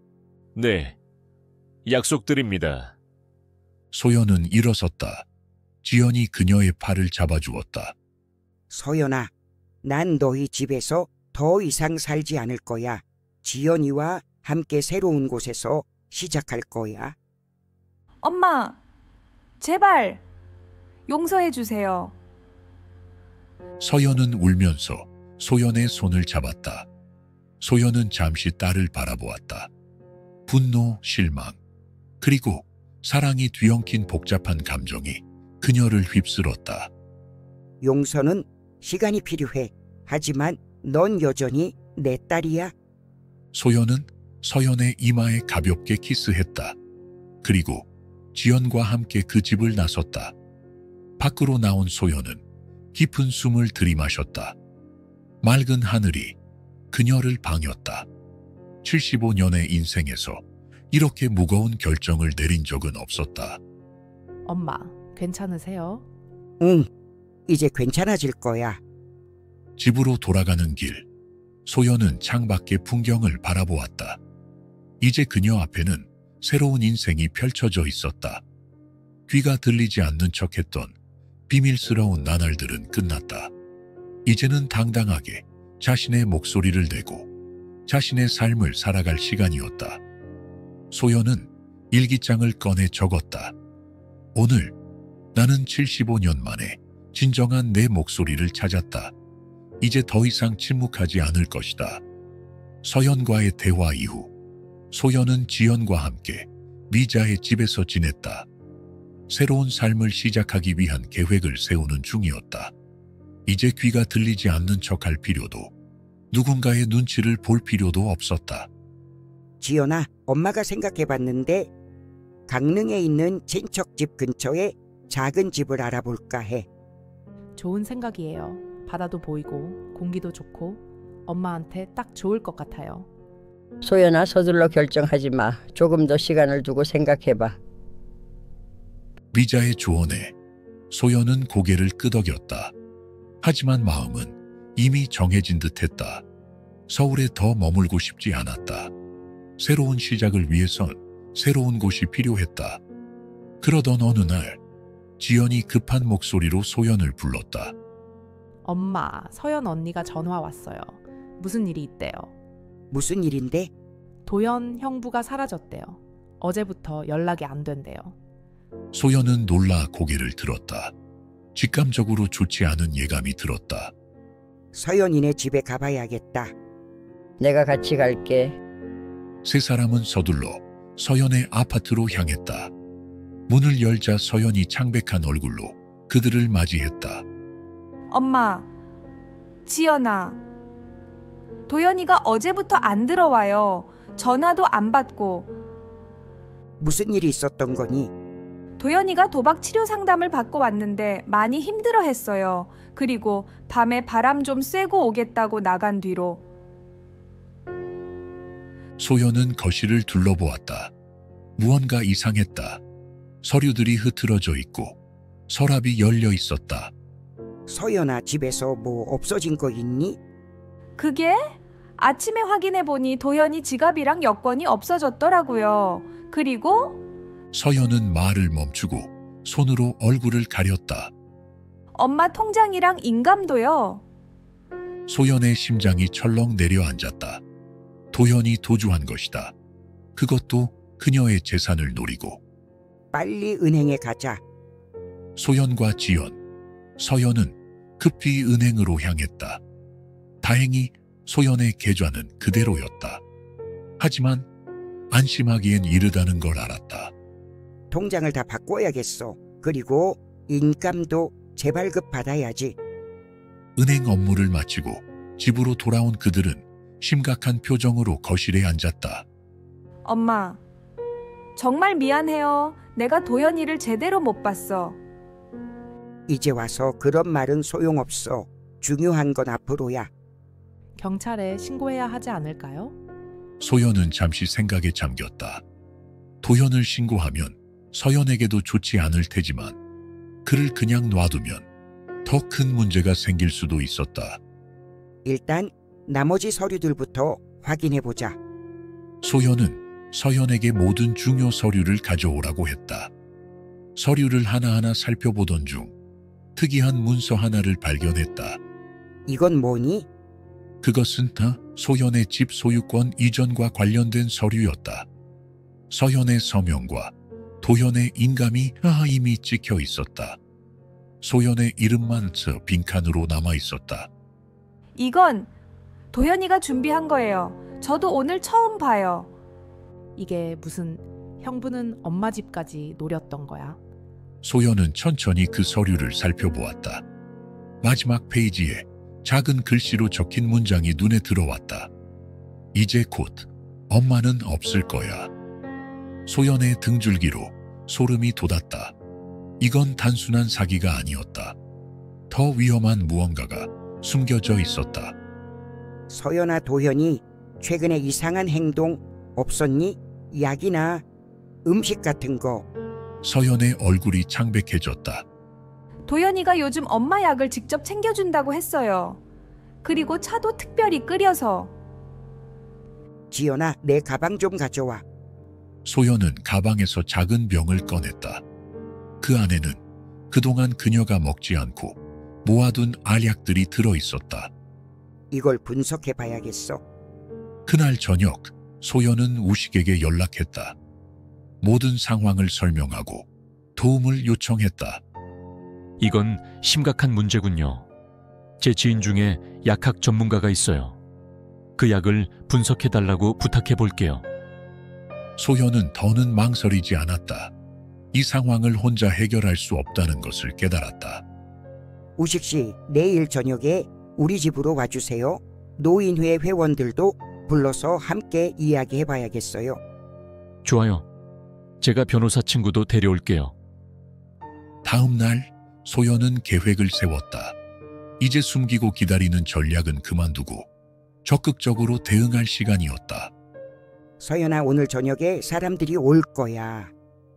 네, 약속드립니다. 소연은 일어섰다. 지연이 그녀의 팔을 잡아주었다. 서연아, 난 너희 집에서 더 이상 살지 않을 거야. 지연이와 함께 새로운 곳에서 시작할 거야. 엄마, 제발 용서해 주세요. 서연은 울면서 소연의 손을 잡았다. 소연은 잠시 딸을 바라보았다. 분노, 실망, 그리고 사랑이 뒤엉킨 복잡한 감정이 그녀를 휩쓸었다. 용서는 시간이 필요해. 하지만 넌 여전히 내 딸이야. 소연은 서연의 이마에 가볍게 키스했다. 그리고 지연과 함께 그 집을 나섰다. 밖으로 나온 소연은 깊은 숨을 들이마셨다. 맑은 하늘이 그녀를 방였다. 75년의 인생에서 이렇게 무거운 결정을 내린 적은 없었다. 엄마, 괜찮으세요? 응, 이제 괜찮아질 거야. 집으로 돌아가는 길, 소연은 창밖의 풍경을 바라보았다. 이제 그녀 앞에는 새로운 인생이 펼쳐져 있었다. 귀가 들리지 않는 척했던 비밀스러운 나날들은 끝났다. 이제는 당당하게 자신의 목소리를 내고 자신의 삶을 살아갈 시간이었다. 소연은 일기장을 꺼내 적었다. 오늘 나는 75년 만에 진정한 내 목소리를 찾았다. 이제 더 이상 침묵하지 않을 것이다. 서연과의 대화 이후 소연은 지연과 함께 미자의 집에서 지냈다. 새로운 삶을 시작하기 위한 계획을 세우는 중이었다. 이제 귀가 들리지 않는 척할 필요도 누군가의 눈치를 볼 필요도 없었다. 지연아, 엄마가 생각해봤는데 강릉에 있는 친척집 근처에 작은 집을 알아볼까 해. 좋은 생각이에요. 바다도 보이고 공기도 좋고 엄마한테 딱 좋을 것 같아요. 소연아, 서둘러 결정하지 마. 조금 더 시간을 두고 생각해봐. 미자의 조언에 소연은 고개를 끄덕였다. 하지만 마음은 이미 정해진 듯했다. 서울에 더 머물고 싶지 않았다. 새로운 시작을 위해선 새로운 곳이 필요했다. 그러던 어느 날 지연이 급한 목소리로 소연을 불렀다. 엄마, 서연 언니가 전화 왔어요. 무슨 일이 있대요. 무슨 일인데? 도연 형부가 사라졌대요. 어제부터 연락이 안 된대요. 소연은 놀라 고개를 들었다. 직감적으로 좋지 않은 예감이 들었다. 서연이네 집에 가봐야겠다. 내가 같이 갈게. 세 사람은 서둘러 서연의 아파트로 향했다. 문을 열자 서연이 창백한 얼굴로 그들을 맞이했다. 엄마, 지연아. 도연이가 어제부터 안 들어와요. 전화도 안 받고. 무슨 일이 있었던 거니? 도연이가 도박 치료 상담을 받고 왔는데 많이 힘들어 했어요. 그리고 밤에 바람 좀 쐬고 오겠다고 나간 뒤로. 소연은 거실을 둘러보았다. 무언가 이상했다. 서류들이 흐트러져 있고 서랍이 열려 있었다. 서연아, 집에서 뭐 없어진 거 있니? 그게? 아침에 확인해 보니 도연이 지갑이랑 여권이 없어졌더라고요. 그리고 서연은 말을 멈추고 손으로 얼굴을 가렸다. 엄마 통장이랑 인감도요. 소연의 심장이 철렁 내려앉았다. 도연이 도주한 것이다. 그것도 그녀의 재산을 노리고. 빨리 은행에 가자. 소연과 지연, 서연은 급히 은행으로 향했다. 다행히 소연의 계좌는 그대로였다. 하지만 안심하기엔 이르다는 걸 알았다. 통장을 다 바꿔야겠어. 그리고 인감도 재발급 받아야지. 은행 업무를 마치고 집으로 돌아온 그들은 심각한 표정으로 거실에 앉았다. 엄마, 정말 미안해요. 내가 도연이를 제대로 못 봤어. 이제 와서 그런 말은 소용없어. 중요한 건 앞으로야. 경찰에 신고해야 하지 않을까요? 소연은 잠시 생각에 잠겼다. 도연을 신고하면 서연에게도 좋지 않을 테지만 그를 그냥 놔두면 더 큰 문제가 생길 수도 있었다. 일단 나머지 서류들부터 확인해보자. 소연은 서연에게 모든 중요 서류를 가져오라고 했다. 서류를 하나하나 살펴보던 중 특이한 문서 하나를 발견했다. 이건 뭐니? 그것은 소연의 집 소유권 이전과 관련된 서류였다. 서연의 서명과 도연의 인감이 이미 찍혀 있었다. 소연의 이름만 빈칸으로 남아 있었다. 이건 도연이가 준비한 거예요. 저도 오늘 처음 봐요. 이게 무슨 형부는 엄마 집까지 노렸던 거야. 소연은 천천히 그 서류를 살펴보았다. 마지막 페이지에 작은 글씨로 적힌 문장이 눈에 들어왔다. 이제 곧 엄마는 없을 거야. 소연의 등줄기로 소름이 돋았다. 이건 단순한 사기가 아니었다. 더 위험한 무언가가 숨겨져 있었다. 서연아, 도현이 최근에 이상한 행동 없었니? 약이나 음식 같은 거. 서연의 얼굴이 창백해졌다. 도연이가 요즘 엄마 약을 직접 챙겨준다고 했어요. 그리고 차도 특별히 끓여서. 지연아, 내 가방 좀 가져와. 소연은 가방에서 작은 병을 꺼냈다. 그 안에는 그동안 그녀가 먹지 않고 모아둔 알약들이 들어있었다. 이걸 분석해봐야겠어. 그날 저녁 소연은 우식에게 연락했다. 모든 상황을 설명하고 도움을 요청했다. 이건 심각한 문제군요. 제 지인 중에 약학 전문가가 있어요. 그 약을 분석해달라고 부탁해 볼게요. 소연은 더는 망설이지 않았다. 이 상황을 혼자 해결할 수 없다는 것을 깨달았다. 우식씨, 내일 저녁에 우리 집으로 와주세요. 노인회 회원들도 불러서 함께 이야기해봐야겠어요. 좋아요. 제가 변호사 친구도 데려올게요. 다음 날 소연은 계획을 세웠다. 이제 숨기고 기다리는 전략은 그만두고 적극적으로 대응할 시간이었다. 서연아, 오늘 저녁에 사람들이 올 거야.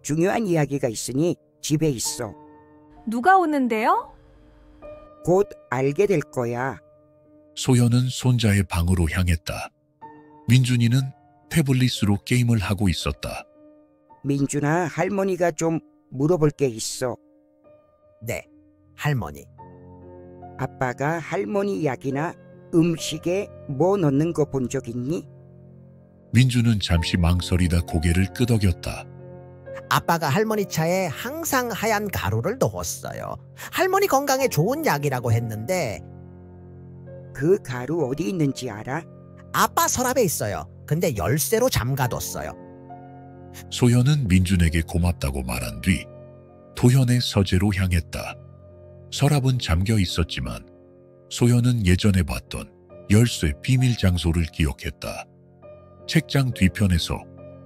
중요한 이야기가 있으니 집에 있어. 누가 오는데요? 곧 알게 될 거야. 소연은 손자의 방으로 향했다. 민준이는 태블릿으로 게임을 하고 있었다. 민준아, 할머니가 좀 물어볼 게 있어. 네, 할머니. 아빠가 할머니 약이나 음식에 뭐 넣는 거 본 적 있니? 민주는 잠시 망설이다 고개를 끄덕였다. 아빠가 할머니 차에 항상 하얀 가루를 넣었어요. 할머니 건강에 좋은 약이라고 했는데 그 가루 어디 있는지 알아? 아빠 서랍에 있어요. 근데 열쇠로 잠가뒀어요. 소연은 민준에게 고맙다고 말한 뒤 도현의 서재로 향했다. 서랍은 잠겨 있었지만 소연은 예전에 봤던 열쇠 비밀 장소를 기억했다. 책장 뒤편에서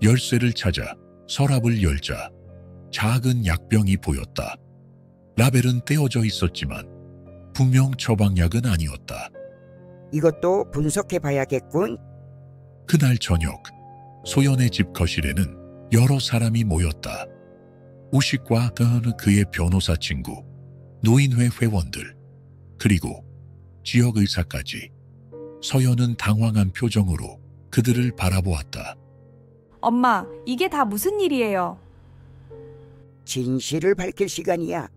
열쇠를 찾아 서랍을 열자 작은 약병이 보였다. 라벨은 떼어져 있었지만 분명 처방약은 아니었다. 이것도 분석해 봐야겠군. 그날 저녁 소연의 집 거실에는 여러 사람이 모였다. 우식과 그의 변호사 친구, 노인회 회원들, 그리고 지역의사까지. 서연은 당황한 표정으로 그들을 바라보았다. 엄마, 이게 다 무슨 일이에요? 진실을 밝힐 시간이야.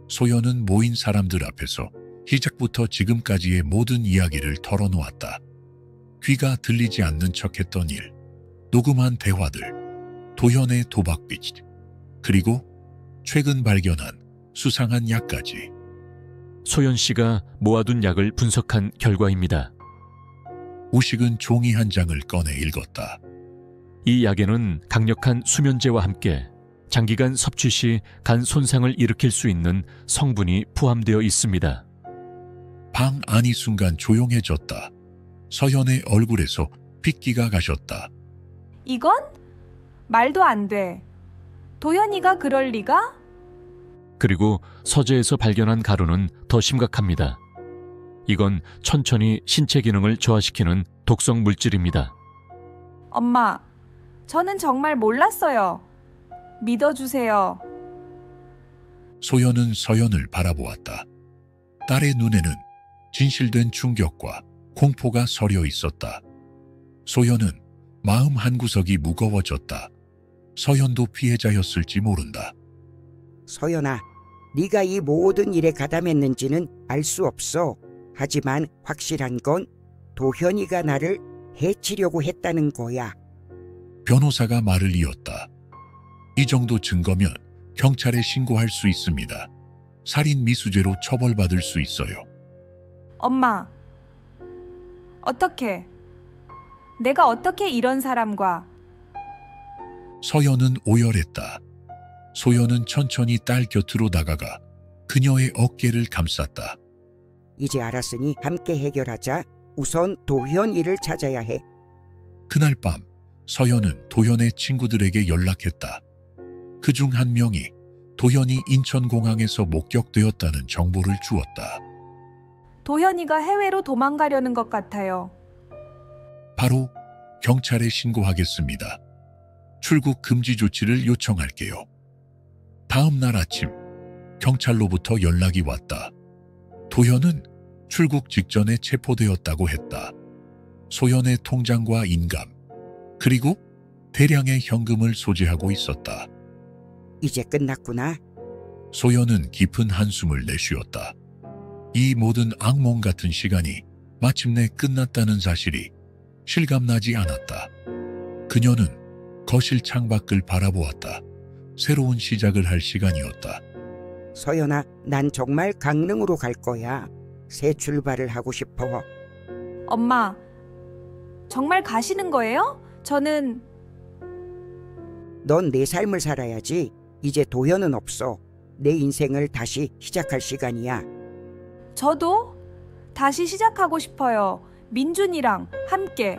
소연은 모인 사람들 앞에서 시작부터 지금까지의 모든 이야기를 털어놓았다. 귀가 들리지 않는 척했던 일, 녹음한 대화들, 도현의 도박빚, 그리고 최근 발견한 수상한 약까지. 소연 씨가 모아둔 약을 분석한 결과입니다. 우식은 종이 한 장을 꺼내 읽었다. 이 약에는 강력한 수면제와 함께 장기간 섭취 시 간 손상을 일으킬 수 있는 성분이 포함되어 있습니다. 방 안이 순간 조용해졌다. 서연의 얼굴에서 핏기가 가셨다. 이건? 말도 안 돼. 도현이가 그럴 리가? 그리고 서재에서 발견한 가루는 더 심각합니다. 이건 천천히 신체 기능을 저하시키는 독성 물질입니다. 엄마, 저는 정말 몰랐어요. 믿어주세요. 소연은 서연을 바라보았다. 딸의 눈에는 진실된 충격과 공포가 서려 있었다. 소연은 마음 한구석이 무거워졌다. 서연도 피해자였을지 모른다. 서연아, 네가 이 모든 일에 가담했는지는 알 수 없어. 하지만 확실한 건 도현이가 나를 해치려고 했다는 거야. 변호사가 말을 이었다. 이 정도 증거면 경찰에 신고할 수 있습니다. 살인 미수죄로 처벌받을 수 있어요. 엄마, 어떻게? 내가 어떻게 이런 사람과? 서연은 오열했다. 소연은 천천히 딸 곁으로 다가가 그녀의 어깨를 감쌌다. 이제 알았으니 함께 해결하자. 우선 도현이를 찾아야 해. 그날 밤 서연은 도현의 친구들에게 연락했다. 그중 한 명이 도현이 인천공항에서 목격되었다는 정보를 주었다. 도현이가 해외로 도망가려는 것 같아요. 바로 경찰에 신고하겠습니다. 출국 금지 조치를 요청할게요. 다음 날 아침 경찰로부터 연락이 왔다. 도현은 출국 직전에 체포되었다고 했다. 소연의 통장과 인감, 그리고 대량의 현금을 소지하고 있었다. 이제 끝났구나. 소연은 깊은 한숨을 내쉬었다. 이 모든 악몽 같은 시간이 마침내 끝났다는 사실이 실감나지 않았다. 그녀는 거실 창밖을 바라보았다. 새로운 시작을 할 시간이었다. 서연아, 난 정말 강릉으로 갈 거야. 새 출발을 하고 싶어. 엄마, 정말 가시는 거예요? 저는 넌 내 삶을 살아야지. 이제 도현은 없어. 내 인생을 다시 시작할 시간이야. 저도 다시 시작하고 싶어요. 민준이랑 함께.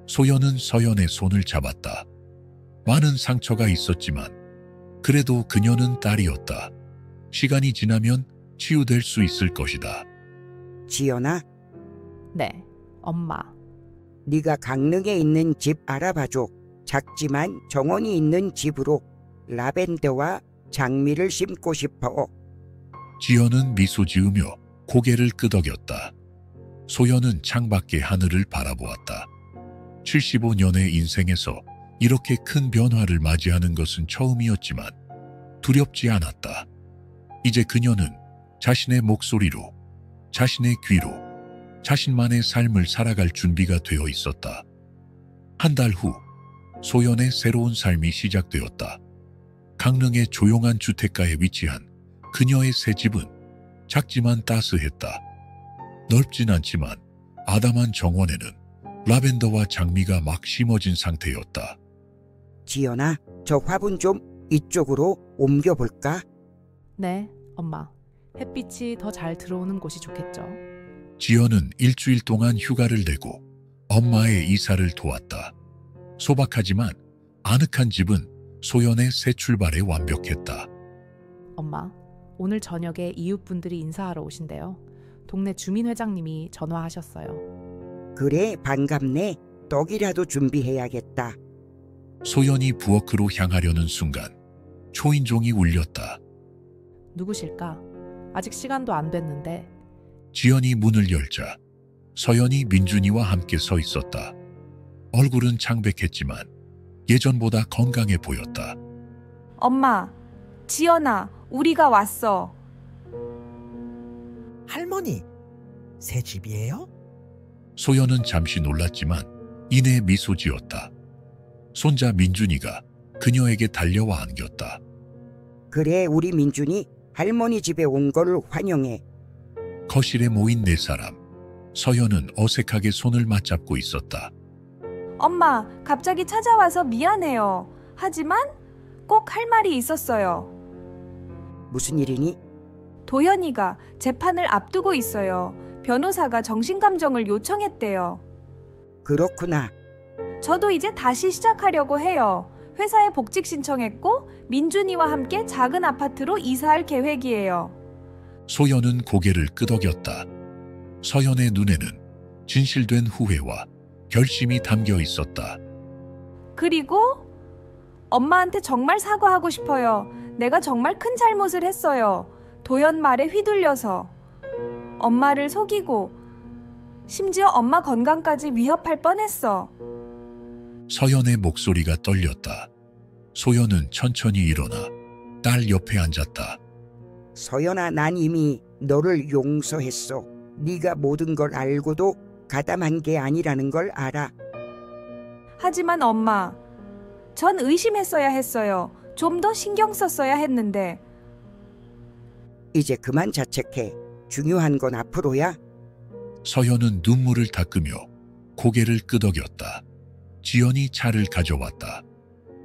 소연은 서연의 손을 잡았다. 많은 상처가 있었지만 그래도 그녀는 딸이었다. 시간이 지나면 치유될 수 있을 것이다. 지연아, 네, 엄마. 네가 강릉에 있는 집 알아봐줘. 작지만 정원이 있는 집으로 라벤더와 장미를 심고 싶어. 지연은 미소 지으며 고개를 끄덕였다. 소연은 창밖의 하늘을 바라보았다. 75년의 인생에서 이렇게 큰 변화를 맞이하는 것은 처음이었지만 두렵지 않았다. 이제 그녀는 자신의 목소리로, 자신의 귀로, 자신만의 삶을 살아갈 준비가 되어 있었다. 한 달 후, 소연의 새로운 삶이 시작되었다. 강릉의 조용한 주택가에 위치한 그녀의 새 집은 작지만 따스했다. 넓진 않지만 아담한 정원에는 라벤더와 장미가 막 심어진 상태였다. 지연아, 저 화분 좀 이쪽으로 옮겨볼까? 네, 엄마. 햇빛이 더 잘 들어오는 곳이 좋겠죠. 지연은 일주일 동안 휴가를 내고 엄마의 이사를 도왔다. 소박하지만 아늑한 집은 소연의 새 출발에 완벽했다. 엄마, 오늘 저녁에 이웃분들이 인사하러 오신대요. 동네 주민회장님이 전화하셨어요. 그래, 반갑네. 떡이라도 준비해야겠다. 소연이 부엌으로 향하려는 순간 초인종이 울렸다. 누구실까? 아직 시간도 안 됐는데. 지연이 문을 열자 서연이 민준이와 함께 서 있었다. 얼굴은 창백했지만 예전보다 건강해 보였다. 엄마, 지연아, 우리가 왔어. 할머니, 새 집이에요? 소연은 잠시 놀랐지만 이내 미소 지었다. 손자 민준이가 그녀에게 달려와 안겼다. 그래, 우리 민준이 할머니 집에 온 걸 환영해. 거실에 모인 네 사람. 서연은 어색하게 손을 맞잡고 있었다. 엄마, 갑자기 찾아와서 미안해요. 하지만 꼭 할 말이 있었어요. 무슨 일이니? 도현이가 재판을 앞두고 있어요. 변호사가 정신감정을 요청했대요. 그렇구나. 저도 이제 다시 시작하려고 해요. 회사에 복직 신청했고 민준이와 함께 작은 아파트로 이사할 계획이에요. 소연은 고개를 끄덕였다. 서연의 눈에는 진실된 후회와 결심이 담겨 있었다. 그리고 엄마한테 정말 사과하고 싶어요. 내가 정말 큰 잘못을 했어요. 도연 말에 휘둘려서 엄마를 속이고 심지어 엄마 건강까지 위협할 뻔했어. 서연의 목소리가 떨렸다. 소연은 천천히 일어나 딸 옆에 앉았다. 서연아, 난 이미 너를 용서했어. 네가 모든 걸 알고도 가담한 게 아니라는 걸 알아. 하지만 엄마, 전 의심했어야 했어요. 좀 더 신경 썼어야 했는데. 이제 그만 자책해. 중요한 건 앞으로야. 서연은 눈물을 닦으며 고개를 끄덕였다. 지연이 차를 가져왔다.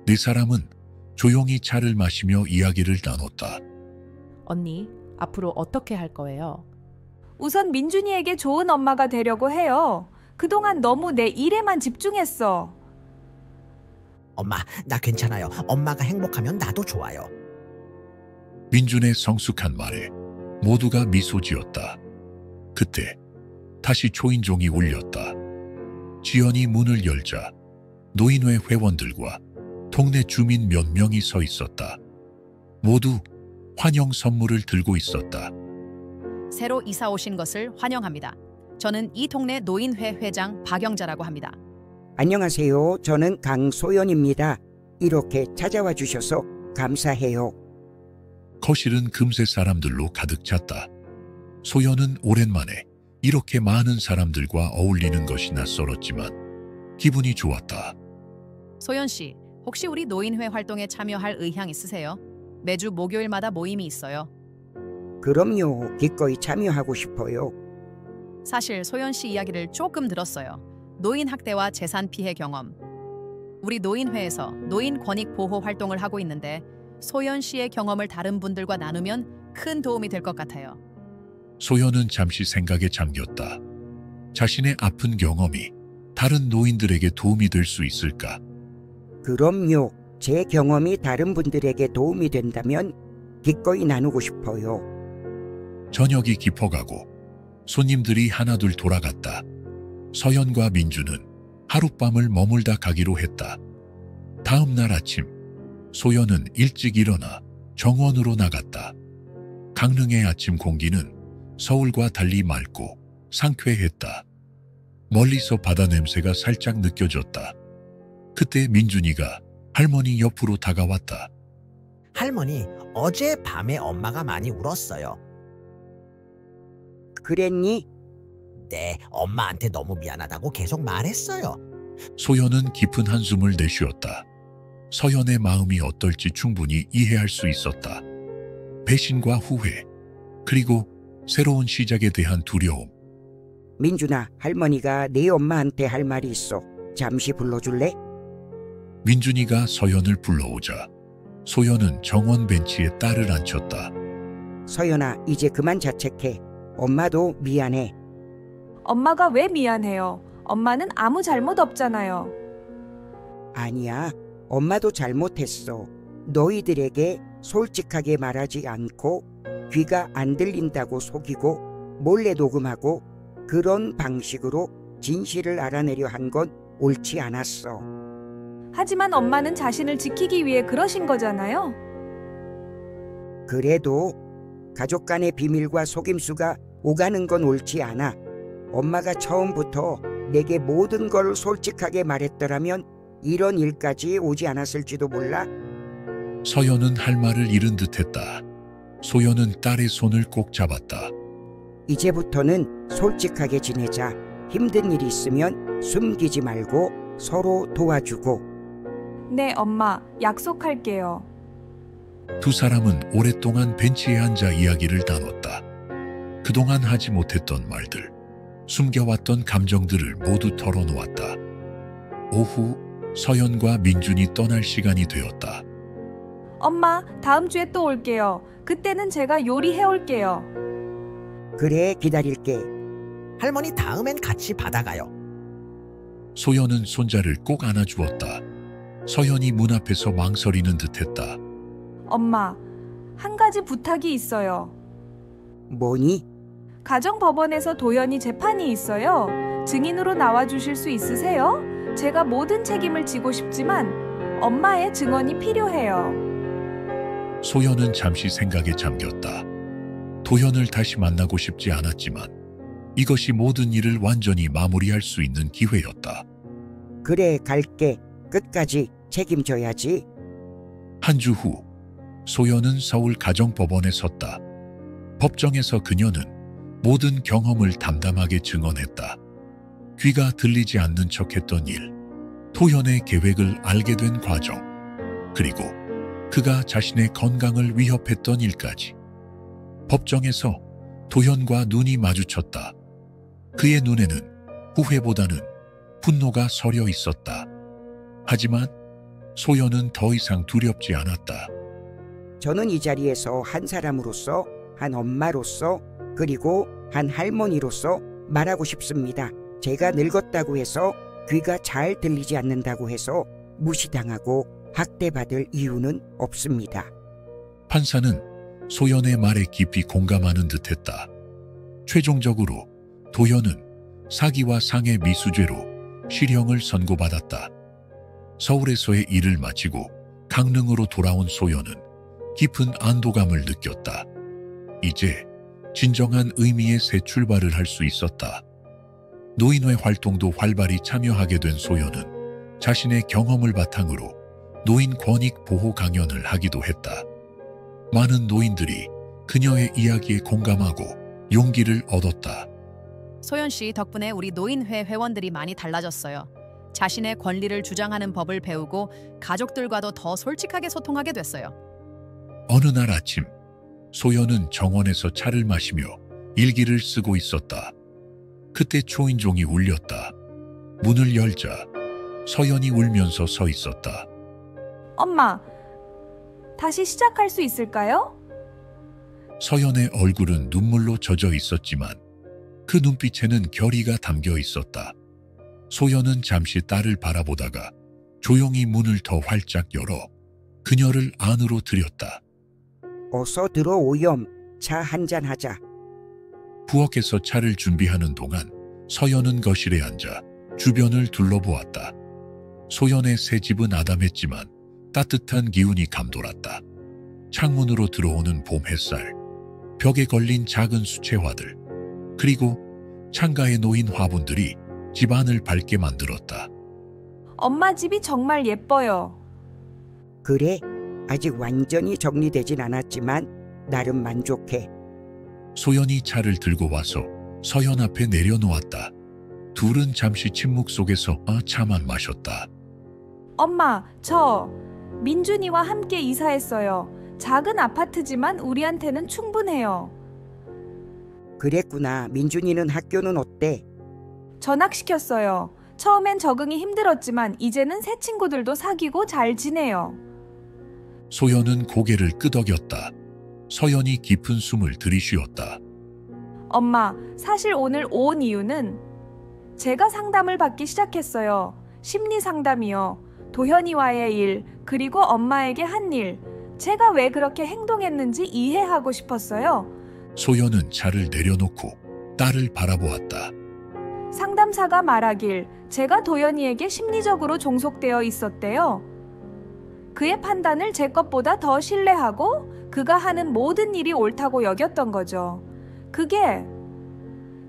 네 사람은 조용히 차를 마시며 이야기를 나눴다. 언니, 앞으로 어떻게 할 거예요? 우선 민준이에게 좋은 엄마가 되려고 해요. 그동안 너무 내 일에만 집중했어. 엄마, 나 괜찮아요. 엄마가 행복하면 나도 좋아요. 민준의 성숙한 말에 모두가 미소 지었다. 그때 다시 초인종이 울렸다. 지연이 문을 열자 노인회 회원들과 동네 주민 몇 명이 서 있었다. 모두 환영 선물을 들고 있었다. 새로 이사 오신 것을 환영합니다. 저는 이 동네 노인회 회장 박영자라고 합니다. 안녕하세요. 저는 강소연입니다. 이렇게 찾아와 주셔서 감사해요. 거실은 금세 사람들로 가득 찼다. 소연은 오랜만에 이렇게 많은 사람들과 어울리는 것이 낯설었지만 기분이 좋았다. 소연 씨, 혹시 우리 노인회 활동에 참여할 의향 있으세요? 매주 목요일마다 모임이 있어요. 그럼요. 기꺼이 참여하고 싶어요. 사실 소연 씨 이야기를 조금 들었어요. 노인 학대와 재산 피해 경험. 우리 노인회에서 노인 권익 보호 활동을 하고 있는데 소연 씨의 경험을 다른 분들과 나누면 큰 도움이 될 것 같아요. 소연은 잠시 생각에 잠겼다. 자신의 아픈 경험이 다른 노인들에게 도움이 될 수 있을까? 그럼요. 제 경험이 다른 분들에게 도움이 된다면 기꺼이 나누고 싶어요. 저녁이 깊어가고 손님들이 하나둘 돌아갔다. 서연과 민주는 하룻밤을 머물다 가기로 했다. 다음 날 아침 소연은 일찍 일어나 정원으로 나갔다. 강릉의 아침 공기는 서울과 달리 맑고 상쾌했다. 멀리서 바다 냄새가 살짝 느껴졌다. 그때 민준이가 할머니 옆으로 다가왔다. 할머니, 어제 밤에 엄마가 많이 울었어요. 그랬니? 네, 엄마한테 너무 미안하다고 계속 말했어요. 소연은 깊은 한숨을 내쉬었다. 서연의 마음이 어떨지 충분히 이해할 수 있었다. 배신과 후회, 그리고 새로운 시작에 대한 두려움. 민준아, 할머니가 네 엄마한테 할 말이 있어. 잠시 불러줄래? 민준이가 서연을 불러오자 소연은 정원 벤치에 딸을 앉혔다. 서연아, 이제 그만 자책해. 엄마도 미안해. 엄마가 왜 미안해요? 엄마는 아무 잘못 없잖아요. 아니야, 엄마도 잘못했어. 너희들에게 솔직하게 말하지 않고 귀가 안 들린다고 속이고 몰래 녹음하고 그런 방식으로 진실을 알아내려 한 건 옳지 않았어. 하지만 엄마는 자신을 지키기 위해 그러신 거잖아요. 그래도 가족 간의 비밀과 속임수가 오가는 건 옳지 않아. 엄마가 처음부터 내게 모든 걸 솔직하게 말했더라면 이런 일까지 오지 않았을지도 몰라. 서연은 할 말을 잃은 듯했다. 소연은 딸의 손을 꼭 잡았다. 이제부터는 솔직하게 지내자. 힘든 일이 있으면 숨기지 말고 서로 도와주고. 네, 엄마. 약속할게요. 두 사람은 오랫동안 벤치에 앉아 이야기를 나눴다. 그동안 하지 못했던 말들, 숨겨왔던 감정들을 모두 털어놓았다. 오후 서연과 민준이 떠날 시간이 되었다. 엄마, 다음 주에 또 올게요. 그때는 제가 요리해 올게요. 그래, 기다릴게. 할머니, 다음엔 같이 바다가요. 소연은 손자를 꼭 안아주었다. 서연이 문 앞에서 망설이는 듯했다. 엄마, 한 가지 부탁이 있어요. 뭐니? 가정법원에서 도연이 재판이 있어요. 증인으로 나와주실 수 있으세요? 제가 모든 책임을 지고 싶지만 엄마의 증언이 필요해요. 소연은 잠시 생각에 잠겼다. 도연을 다시 만나고 싶지 않았지만 이것이 모든 일을 완전히 마무리할 수 있는 기회였다. 그래, 갈게. 끝까지 책임져야지. 한 주 후 소연은 서울 가정법원에 섰다. 법정에서 그녀는 모든 경험을 담담하게 증언했다. 귀가 들리지 않는 척했던 일, 도연의 계획을 알게 된 과정, 그리고 그가 자신의 건강을 위협했던 일까지. 법정에서 도연과 눈이 마주쳤다. 그의 눈에는 후회보다는 분노가 서려 있었다. 하지만 소연은 더 이상 두렵지 않았다. 저는 이 자리에서 한 사람으로서, 한 엄마로서, 그리고 한 할머니로서 말하고 싶습니다. 제가 늙었다고 해서, 귀가 잘 들리지 않는다고 해서 무시당하고 학대받을 이유는 없습니다. 판사는 소연의 말에 깊이 공감하는 듯했다. 최종적으로 도연은 사기와 상해 미수죄로 실형을 선고받았다. 서울에서의 일을 마치고 강릉으로 돌아온 소연은 깊은 안도감을 느꼈다. 이제 진정한 의미의 새 출발을 할 수 있었다. 노인회 활동도 활발히 참여하게 된 소연은 자신의 경험을 바탕으로 노인 권익 보호 강연을 하기도 했다. 많은 노인들이 그녀의 이야기에 공감하고 용기를 얻었다. 소연 씨 덕분에 우리 노인회 회원들이 많이 달라졌어요. 자신의 권리를 주장하는 법을 배우고 가족들과도 더 솔직하게 소통하게 됐어요. 어느 날 아침, 소연은 정원에서 차를 마시며 일기를 쓰고 있었다. 그때 초인종이 울렸다. 문을 열자 서연이 울면서 서 있었다. 엄마, 다시 시작할 수 있을까요? 서연의 얼굴은 눈물로 젖어 있었지만 그 눈빛에는 결의가 담겨 있었다. 소연은 잠시 딸을 바라보다가 조용히 문을 더 활짝 열어 그녀를 안으로 들였다. 어서 들어오렴. 차 한잔 하자. 부엌에서 차를 준비하는 동안 서연은 거실에 앉아 주변을 둘러보았다. 소연의 새 집은 아담했지만 따뜻한 기운이 감돌았다. 창문으로 들어오는 봄 햇살, 벽에 걸린 작은 수채화들, 그리고 창가에 놓인 화분들이 집안을 밝게 만들었다. 엄마 집이 정말 예뻐요. 그래, 아직 완전히 정리되진 않았지만 나름 만족해. 소연이 차를 들고 와서 서연 앞에 내려놓았다. 둘은 잠시 침묵 속에서 차만 마셨다. 엄마, 저 민준이와 함께 이사했어요. 작은 아파트지만 우리한테는 충분해요. 그랬구나. 민준이는 학교는 어때? 전학시켰어요. 처음엔 적응이 힘들었지만 이제는 새 친구들도 사귀고 잘 지내요. 소연은 고개를 끄덕였다. 서연이 깊은 숨을 들이쉬었다. 엄마, 사실 오늘 온 이유는 제가 상담을 받기 시작했어요. 심리 상담이요. 도현이와의 일, 그리고 엄마에게 한 일. 제가 왜 그렇게 행동했는지 이해하고 싶었어요. 소연은 차를 내려놓고 딸을 바라보았다. 상담사가 말하길 제가 도현이에게 심리적으로 종속되어 있었대요. 그의 판단을 제 것보다 더 신뢰하고 그가 하는 모든 일이 옳다고 여겼던 거죠. 그게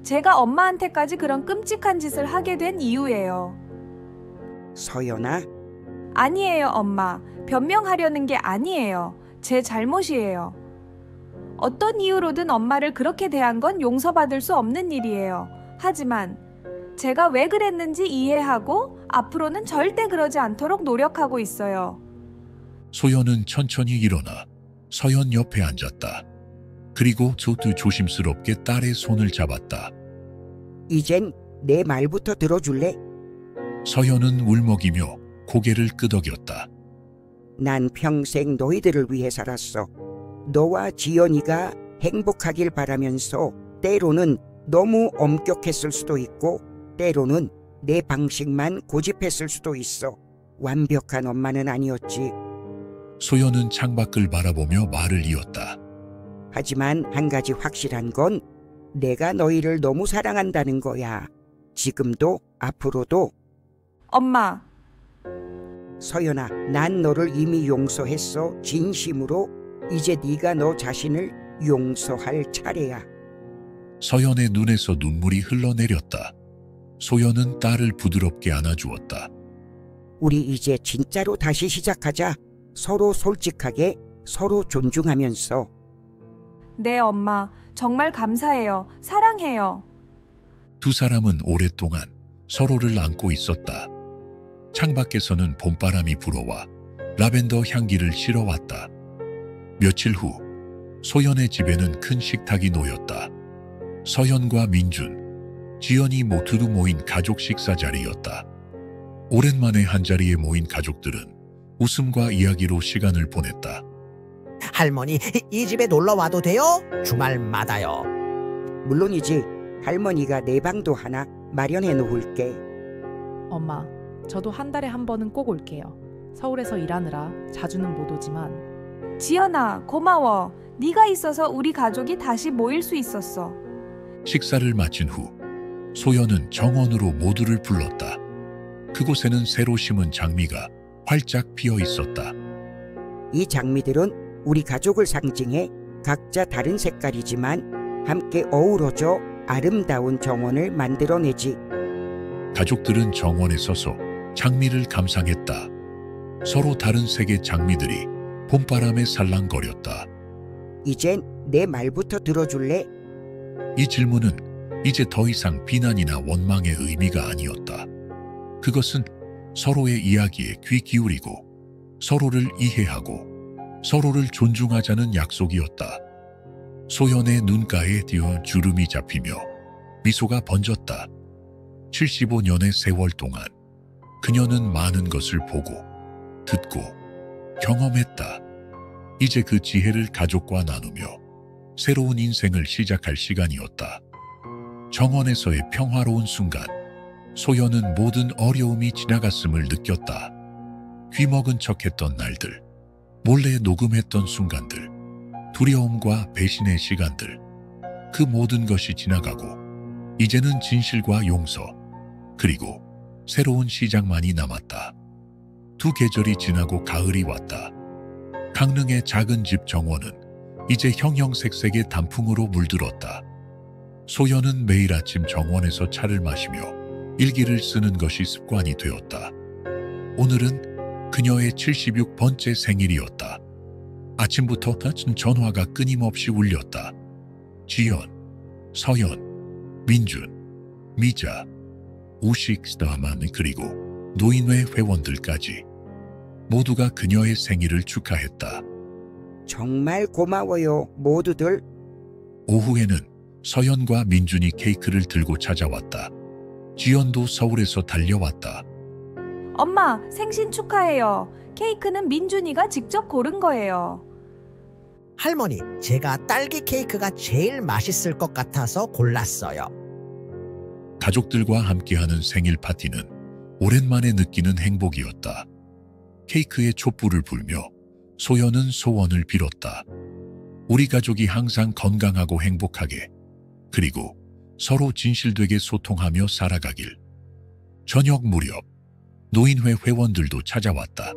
제가 엄마한테까지 그런 끔찍한 짓을 하게 된 이유예요. 서연아, 아니에요, 엄마. 변명하려는 게 아니에요. 제 잘못이에요. 어떤 이유로든 엄마를 그렇게 대한 건 용서받을 수 없는 일이에요. 하지만 제가 왜 그랬는지 이해하고 앞으로는 절대 그러지 않도록 노력하고 있어요. 소연은 천천히 일어나 서연 옆에 앉았다. 그리고 저도 조심스럽게 딸의 손을 잡았다. 이젠 내 말부터 들어줄래? 서연은 울먹이며 고개를 끄덕였다. 난 평생 너희들을 위해 살았어. 너와 지연이가 행복하길 바라면서 때로는 너무 엄격했을 수도 있고 때로는 내 방식만 고집했을 수도 있어. 완벽한 엄마는 아니었지. 소연은 창밖을 바라보며 말을 이었다. 하지만 한 가지 확실한 건 내가 너희를 너무 사랑한다는 거야. 지금도 앞으로도. 엄마, 서연아, 난 너를 이미 용서했어. 진심으로. 이제 네가 너 자신을 용서할 차례야. 서연의 눈에서 눈물이 흘러내렸다. 소연은 딸을 부드럽게 안아주었다. 우리 이제 진짜로 다시 시작하자. 서로 솔직하게, 서로 존중하면서. 네, 엄마. 정말 감사해요. 사랑해요. 두 사람은 오랫동안 서로를 안고 있었다. 창밖에서는 봄바람이 불어와 라벤더 향기를 실어왔다. 며칠 후 소연의 집에는 큰 식탁이 놓였다. 서연과 민준, 지연이 모두도 모인 가족 식사 자리였다. 오랜만에 한자리에 모인 가족들은 웃음과 이야기로 시간을 보냈다. 할머니, 이 집에 놀러 와도 돼요? 주말마다요. 물론이지. 할머니가 내 방도 하나 마련해 놓을게. 엄마, 저도 한 달에 한 번은 꼭 올게요. 서울에서 일하느라 자주는 못 오지만. 지연아, 고마워. 네가 있어서 우리 가족이 다시 모일 수 있었어. 식사를 마친 후 소연은 정원으로 모두를 불렀다. 그곳에는 새로 심은 장미가 활짝 피어 있었다. 이 장미들은 우리 가족을 상징해 각자 다른 색깔이지만 함께 어우러져 아름다운 정원을 만들어내지. 가족들은 정원에 서서 장미를 감상했다. 서로 다른 색의 장미들이 봄바람에 살랑거렸다. 이젠 내 말부터 들어줄래? 이 질문은 이제 더 이상 비난이나 원망의 의미가 아니었다. 그것은 서로의 이야기에 귀 기울이고 서로를 이해하고 서로를 존중하자는 약속이었다. 소연의 눈가에 띄어 주름이 잡히며 미소가 번졌다. 75년의 세월 동안 그녀는 많은 것을 보고 듣고 경험했다. 이제 그 지혜를 가족과 나누며 새로운 인생을 시작할 시간이었다. 정원에서의 평화로운 순간, 소연은 모든 어려움이 지나갔음을 느꼈다. 귀먹은 척했던 날들, 몰래 녹음했던 순간들, 두려움과 배신의 시간들, 그 모든 것이 지나가고 이제는 진실과 용서, 그리고 새로운 시작만이 남았다. 두 계절이 지나고 가을이 왔다. 강릉의 작은 집 정원은 이제 형형색색의 단풍으로 물들었다. 소연은 매일 아침 정원에서 차를 마시며 일기를 쓰는 것이 습관이 되었다. 오늘은 그녀의 76번째 생일이었다. 아침부터 전화가 끊임없이 울렸다. 지연, 서연, 민준, 미자, 우식 스타만 그리고 노인회 회원들까지 모두가 그녀의 생일을 축하했다. 정말 고마워요, 모두들. 오후에는 서연과 민준이 케이크를 들고 찾아왔다. 지연도 서울에서 달려왔다. 엄마, 생신 축하해요. 케이크는 민준이가 직접 고른 거예요. 할머니, 제가 딸기 케이크가 제일 맛있을 것 같아서 골랐어요. 가족들과 함께하는 생일 파티는 오랜만에 느끼는 행복이었다. 케이크에 촛불을 불며 소연은 소원을 빌었다. 우리 가족이 항상 건강하고 행복하게, 그리고 서로 진실되게 소통하며 살아가길. 저녁 무렵 노인회 회원들도 찾아왔다.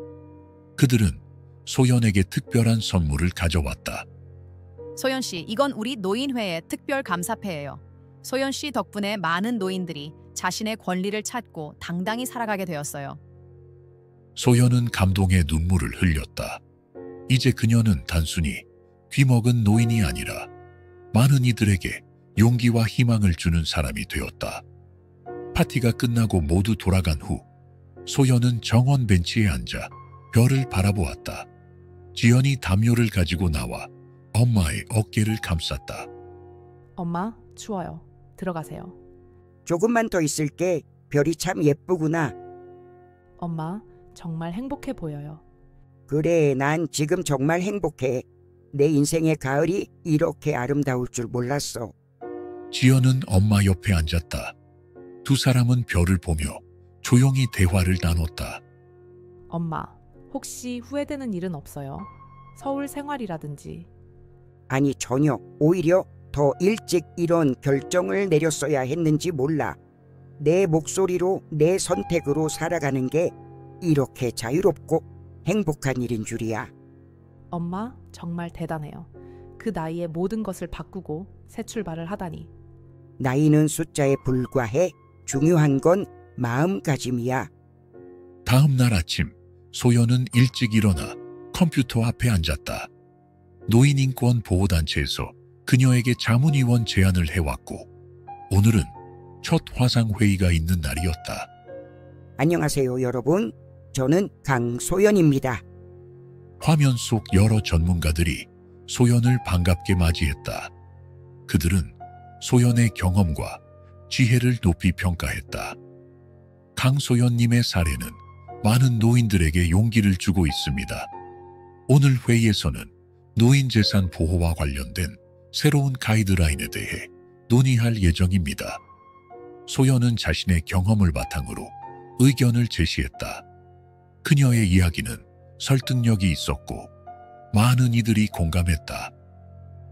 그들은 소연에게 특별한 선물을 가져왔다. 소연 씨, 이건 우리 노인회의 특별 감사패예요. 소연 씨 덕분에 많은 노인들이 자신의 권리를 찾고 당당히 살아가게 되었어요. 소연은 감동의 눈물을 흘렸다. 이제 그녀는 단순히 귀먹은 노인이 아니라 많은 이들에게 용기와 희망을 주는 사람이 되었다. 파티가 끝나고 모두 돌아간 후 소연은 정원 벤치에 앉아 별을 바라보았다. 지연이 담요를 가지고 나와 엄마의 어깨를 감쌌다. 엄마, 추워요. 들어가세요. 조금만 더 있을게. 별이 참 예쁘구나. 엄마, 정말 행복해 보여요. 그래, 난 지금 정말 행복해. 내 인생의 가을이 이렇게 아름다울 줄 몰랐어. 지연은 엄마 옆에 앉았다. 두 사람은 별을 보며 조용히 대화를 나눴다. 엄마, 혹시 후회되는 일은 없어요? 서울 생활이라든지. 아니, 전혀. 오히려 더 일찍 이런 결정을 내렸어야 했는지 몰라. 내 목소리로, 내 선택으로 살아가는 게 이렇게 자유롭고 행복한 일인 줄이야. 엄마, 정말 대단해요. 그 나이에 모든 것을 바꾸고 새 출발을 하다니. 나이는 숫자에 불과해. 중요한 건 마음가짐이야. 다음 날 아침 소연은 일찍 일어나 컴퓨터 앞에 앉았다. 노인인권 보호단체에서 그녀에게 자문위원 제안을 해왔고 오늘은 첫 화상회의가 있는 날이었다. 안녕하세요, 여러분. 저는 강소연입니다. 화면 속 여러 전문가들이 소연을 반갑게 맞이했다. 그들은 소연의 경험과 지혜를 높이 평가했다. 강소연님의 사례는 많은 노인들에게 용기를 주고 있습니다. 오늘 회의에서는 노인 재산 보호와 관련된 새로운 가이드라인에 대해 논의할 예정입니다. 소연은 자신의 경험을 바탕으로 의견을 제시했다. 그녀의 이야기는 설득력이 있었고 많은 이들이 공감했다.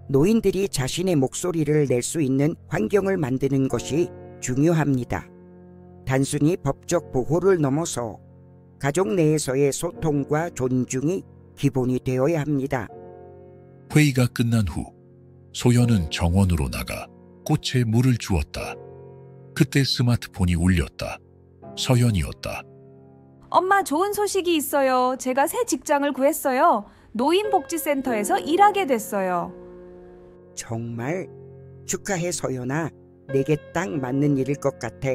노인들이 자신의 목소리를 낼 수 있는 환경을 만드는 것이 중요합니다. 단순히 법적 보호를 넘어서 가족 내에서의 소통과 존중이 기본이 되어야 합니다. 회의가 끝난 후 소연은 정원으로 나가 꽃에 물을 주었다. 그때 스마트폰이 울렸다. 서연이었다. 엄마, 좋은 소식이 있어요. 제가 새 직장을 구했어요. 노인복지센터에서 일하게 됐어요. 정말 축하해, 서연아. 내게 딱 맞는 일일 것 같아.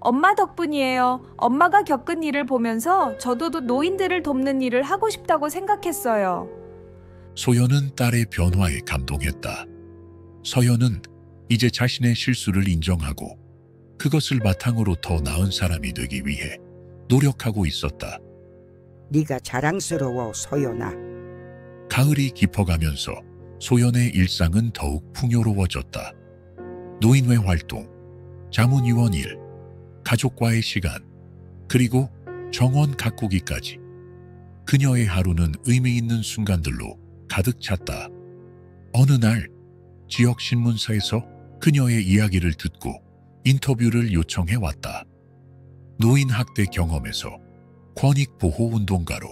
엄마 덕분이에요. 엄마가 겪은 일을 보면서 저도 노인들을 돕는 일을 하고 싶다고 생각했어요. 소연은 딸의 변화에 감동했다. 서연은 이제 자신의 실수를 인정하고 그것을 바탕으로 더 나은 사람이 되기 위해 노력하고 있었다. 네가 자랑스러워, 서연아. 가을이 깊어가면서 소연의 일상은 더욱 풍요로워졌다. 노인회 활동, 자문위원 일, 가족과의 시간, 그리고 정원 가꾸기까지. 그녀의 하루는 의미 있는 순간들로 가득 찼다. 어느 날 지역 신문사에서 그녀의 이야기를 듣고 인터뷰를 요청해 왔다. 노인 학대 경험에서 권익보호운동가로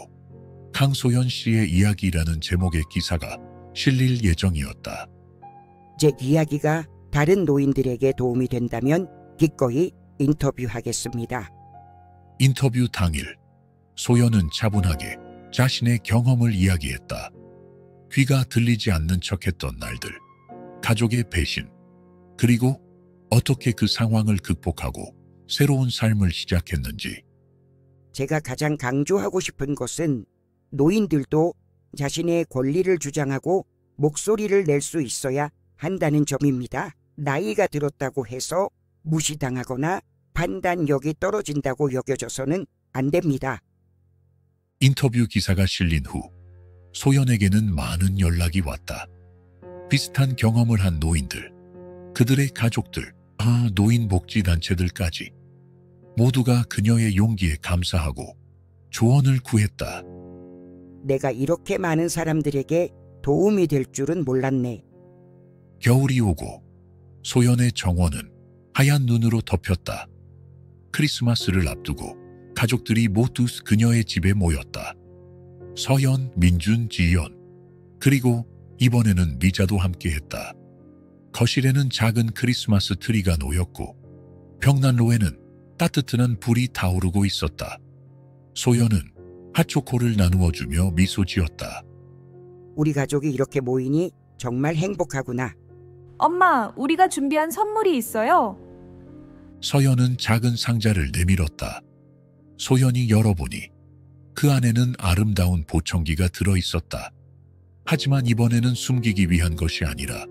강소연 씨의 이야기라는 제목의 기사가 실릴 예정이었다. 제 이야기가 다른 노인들에게 도움이 된다면 기꺼이 인터뷰하겠습니다. 인터뷰 당일 소연은 차분하게 자신의 경험을 이야기했다. 귀가 들리지 않는 척했던 날들, 가족의 배신, 그리고 어떻게 그 상황을 극복하고 새로운 삶을 시작했는지. 제가 가장 강조하고 싶은 것은 노인들도 자신의 권리를 주장하고 목소리를 낼 수 있어야 한다는 점입니다. 나이가 들었다고 해서 무시당하거나 판단력이 떨어진다고 여겨져서는 안 됩니다. 인터뷰 기사가 실린 후 소연에게는 많은 연락이 왔다. 비슷한 경험을 한 노인들, 그들의 가족들, 노인복지단체들까지 모두가 그녀의 용기에 감사하고 조언을 구했다. 내가 이렇게 많은 사람들에게 도움이 될 줄은 몰랐네. 겨울이 오고 소연의 정원은 하얀 눈으로 덮였다. 크리스마스를 앞두고 가족들이 모두 그녀의 집에 모였다. 서연, 민준, 지연, 그리고 이번에는 미자도 함께했다. 거실에는 작은 크리스마스 트리가 놓였고 벽난로에는 따뜻한 불이 타오르고 있었다. 소연은 핫초코를 나누어주며 미소 지었다. 우리 가족이 이렇게 모이니 정말 행복하구나. 엄마, 우리가 준비한 선물이 있어요. 서연은 작은 상자를 내밀었다. 소연이 열어보니 그 안에는 아름다운 보청기가 들어있었다. 하지만 이번에는 숨기기 위한 것이 아니라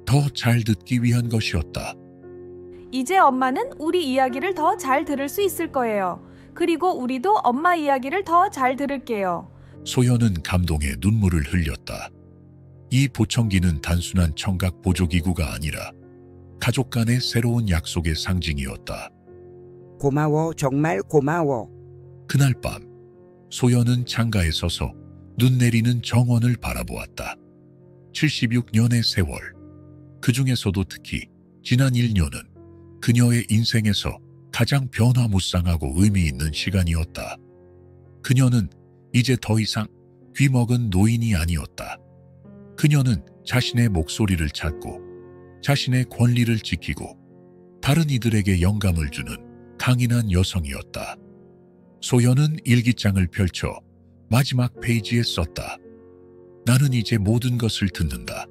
더 잘 듣기 위한 것이었다. 이제 엄마는 우리 이야기를 더 잘 들을 수 있을 거예요. 그리고 우리도 엄마 이야기를 더 잘 들을게요. 소연은 감동에 눈물을 흘렸다. 이 보청기는 단순한 청각 보조기구가 아니라 가족 간의 새로운 약속의 상징이었다. 고마워, 정말 고마워. 그날 밤 소연은 창가에 서서 눈 내리는 정원을 바라보았다. 76년의 세월, 그 중에서도 특히 지난 1년은 그녀의 인생에서 가장 변화무쌍하고 의미 있는 시간이었다. 그녀는 이제 더 이상 귀먹은 노인이 아니었다. 그녀는 자신의 목소리를 찾고 자신의 권리를 지키고 다른 이들에게 영감을 주는 강인한 여성이었다. 소연은 일기장을 펼쳐 마지막 페이지에 썼다. 나는 이제 모든 것을 듣는다.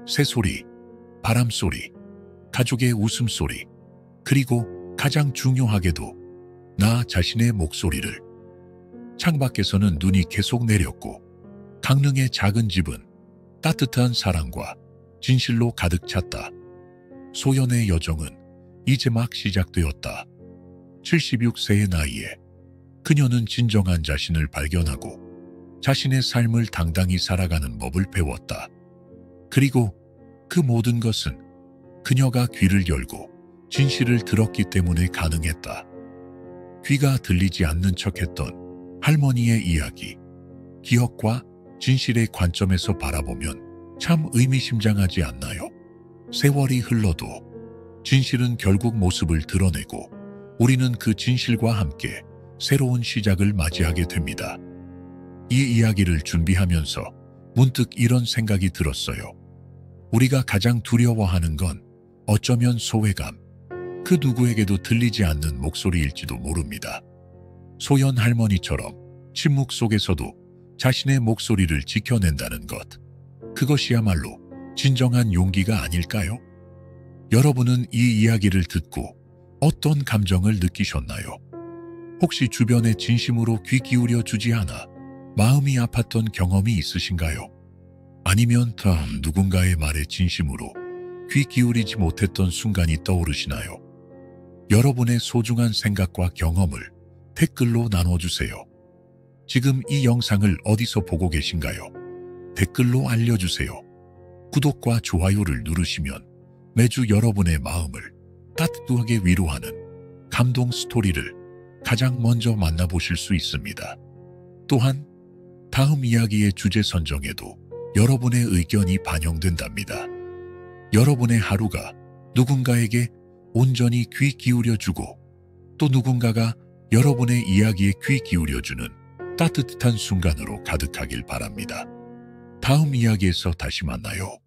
새소리, 바람소리, 가족의 웃음소리, 그리고 가장 중요하게도 나 자신의 목소리를. 창밖에서는 눈이 계속 내렸고 강릉의 작은 집은 따뜻한 사랑과 진실로 가득 찼다. 소연의 여정은 이제 막 시작되었다. 76세의 나이에 그녀는 진정한 자신을 발견하고 자신의 삶을 당당히 살아가는 법을 배웠다. 그리고 그 모든 것은 그녀가 귀를 열고 진실을 들었기 때문에 가능했다. 귀가 들리지 않는 척했던 할머니의 이야기, 기억과 진실의 관점에서 바라보면 참 의미심장하지 않나요? 세월이 흘러도 진실은 결국 모습을 드러내고 우리는 그 진실과 함께 새로운 시작을 맞이하게 됩니다. 이 이야기를 준비하면서 문득 이런 생각이 들었어요. 우리가 가장 두려워하는 건 어쩌면 소외감, 그 누구에게도 들리지 않는 목소리일지도 모릅니다. 소연 할머니처럼 침묵 속에서도 자신의 목소리를 지켜낸다는 것, 그것이야말로 진정한 용기가 아닐까요? 여러분은 이 이야기를 듣고 어떤 감정을 느끼셨나요? 혹시 주변에 진심으로 귀 기울여 주지 않아 마음이 아팠던 경험이 있으신가요? 아니면 다음 누군가의 말에 진심으로 귀 기울이지 못했던 순간이 떠오르시나요? 여러분의 소중한 생각과 경험을 댓글로 나눠주세요. 지금 이 영상을 어디서 보고 계신가요? 댓글로 알려주세요. 구독과 좋아요를 누르시면 매주 여러분의 마음을 따뜻하게 위로하는 감동 스토리를 가장 먼저 만나보실 수 있습니다. 또한 다음 이야기의 주제 선정에도 여러분의 의견이 반영된답니다. 여러분의 하루가 누군가에게 온전히 귀 기울여주고 또 누군가가 여러분의 이야기에 귀 기울여주는 따뜻한 순간으로 가득하길 바랍니다. 다음 이야기에서 다시 만나요.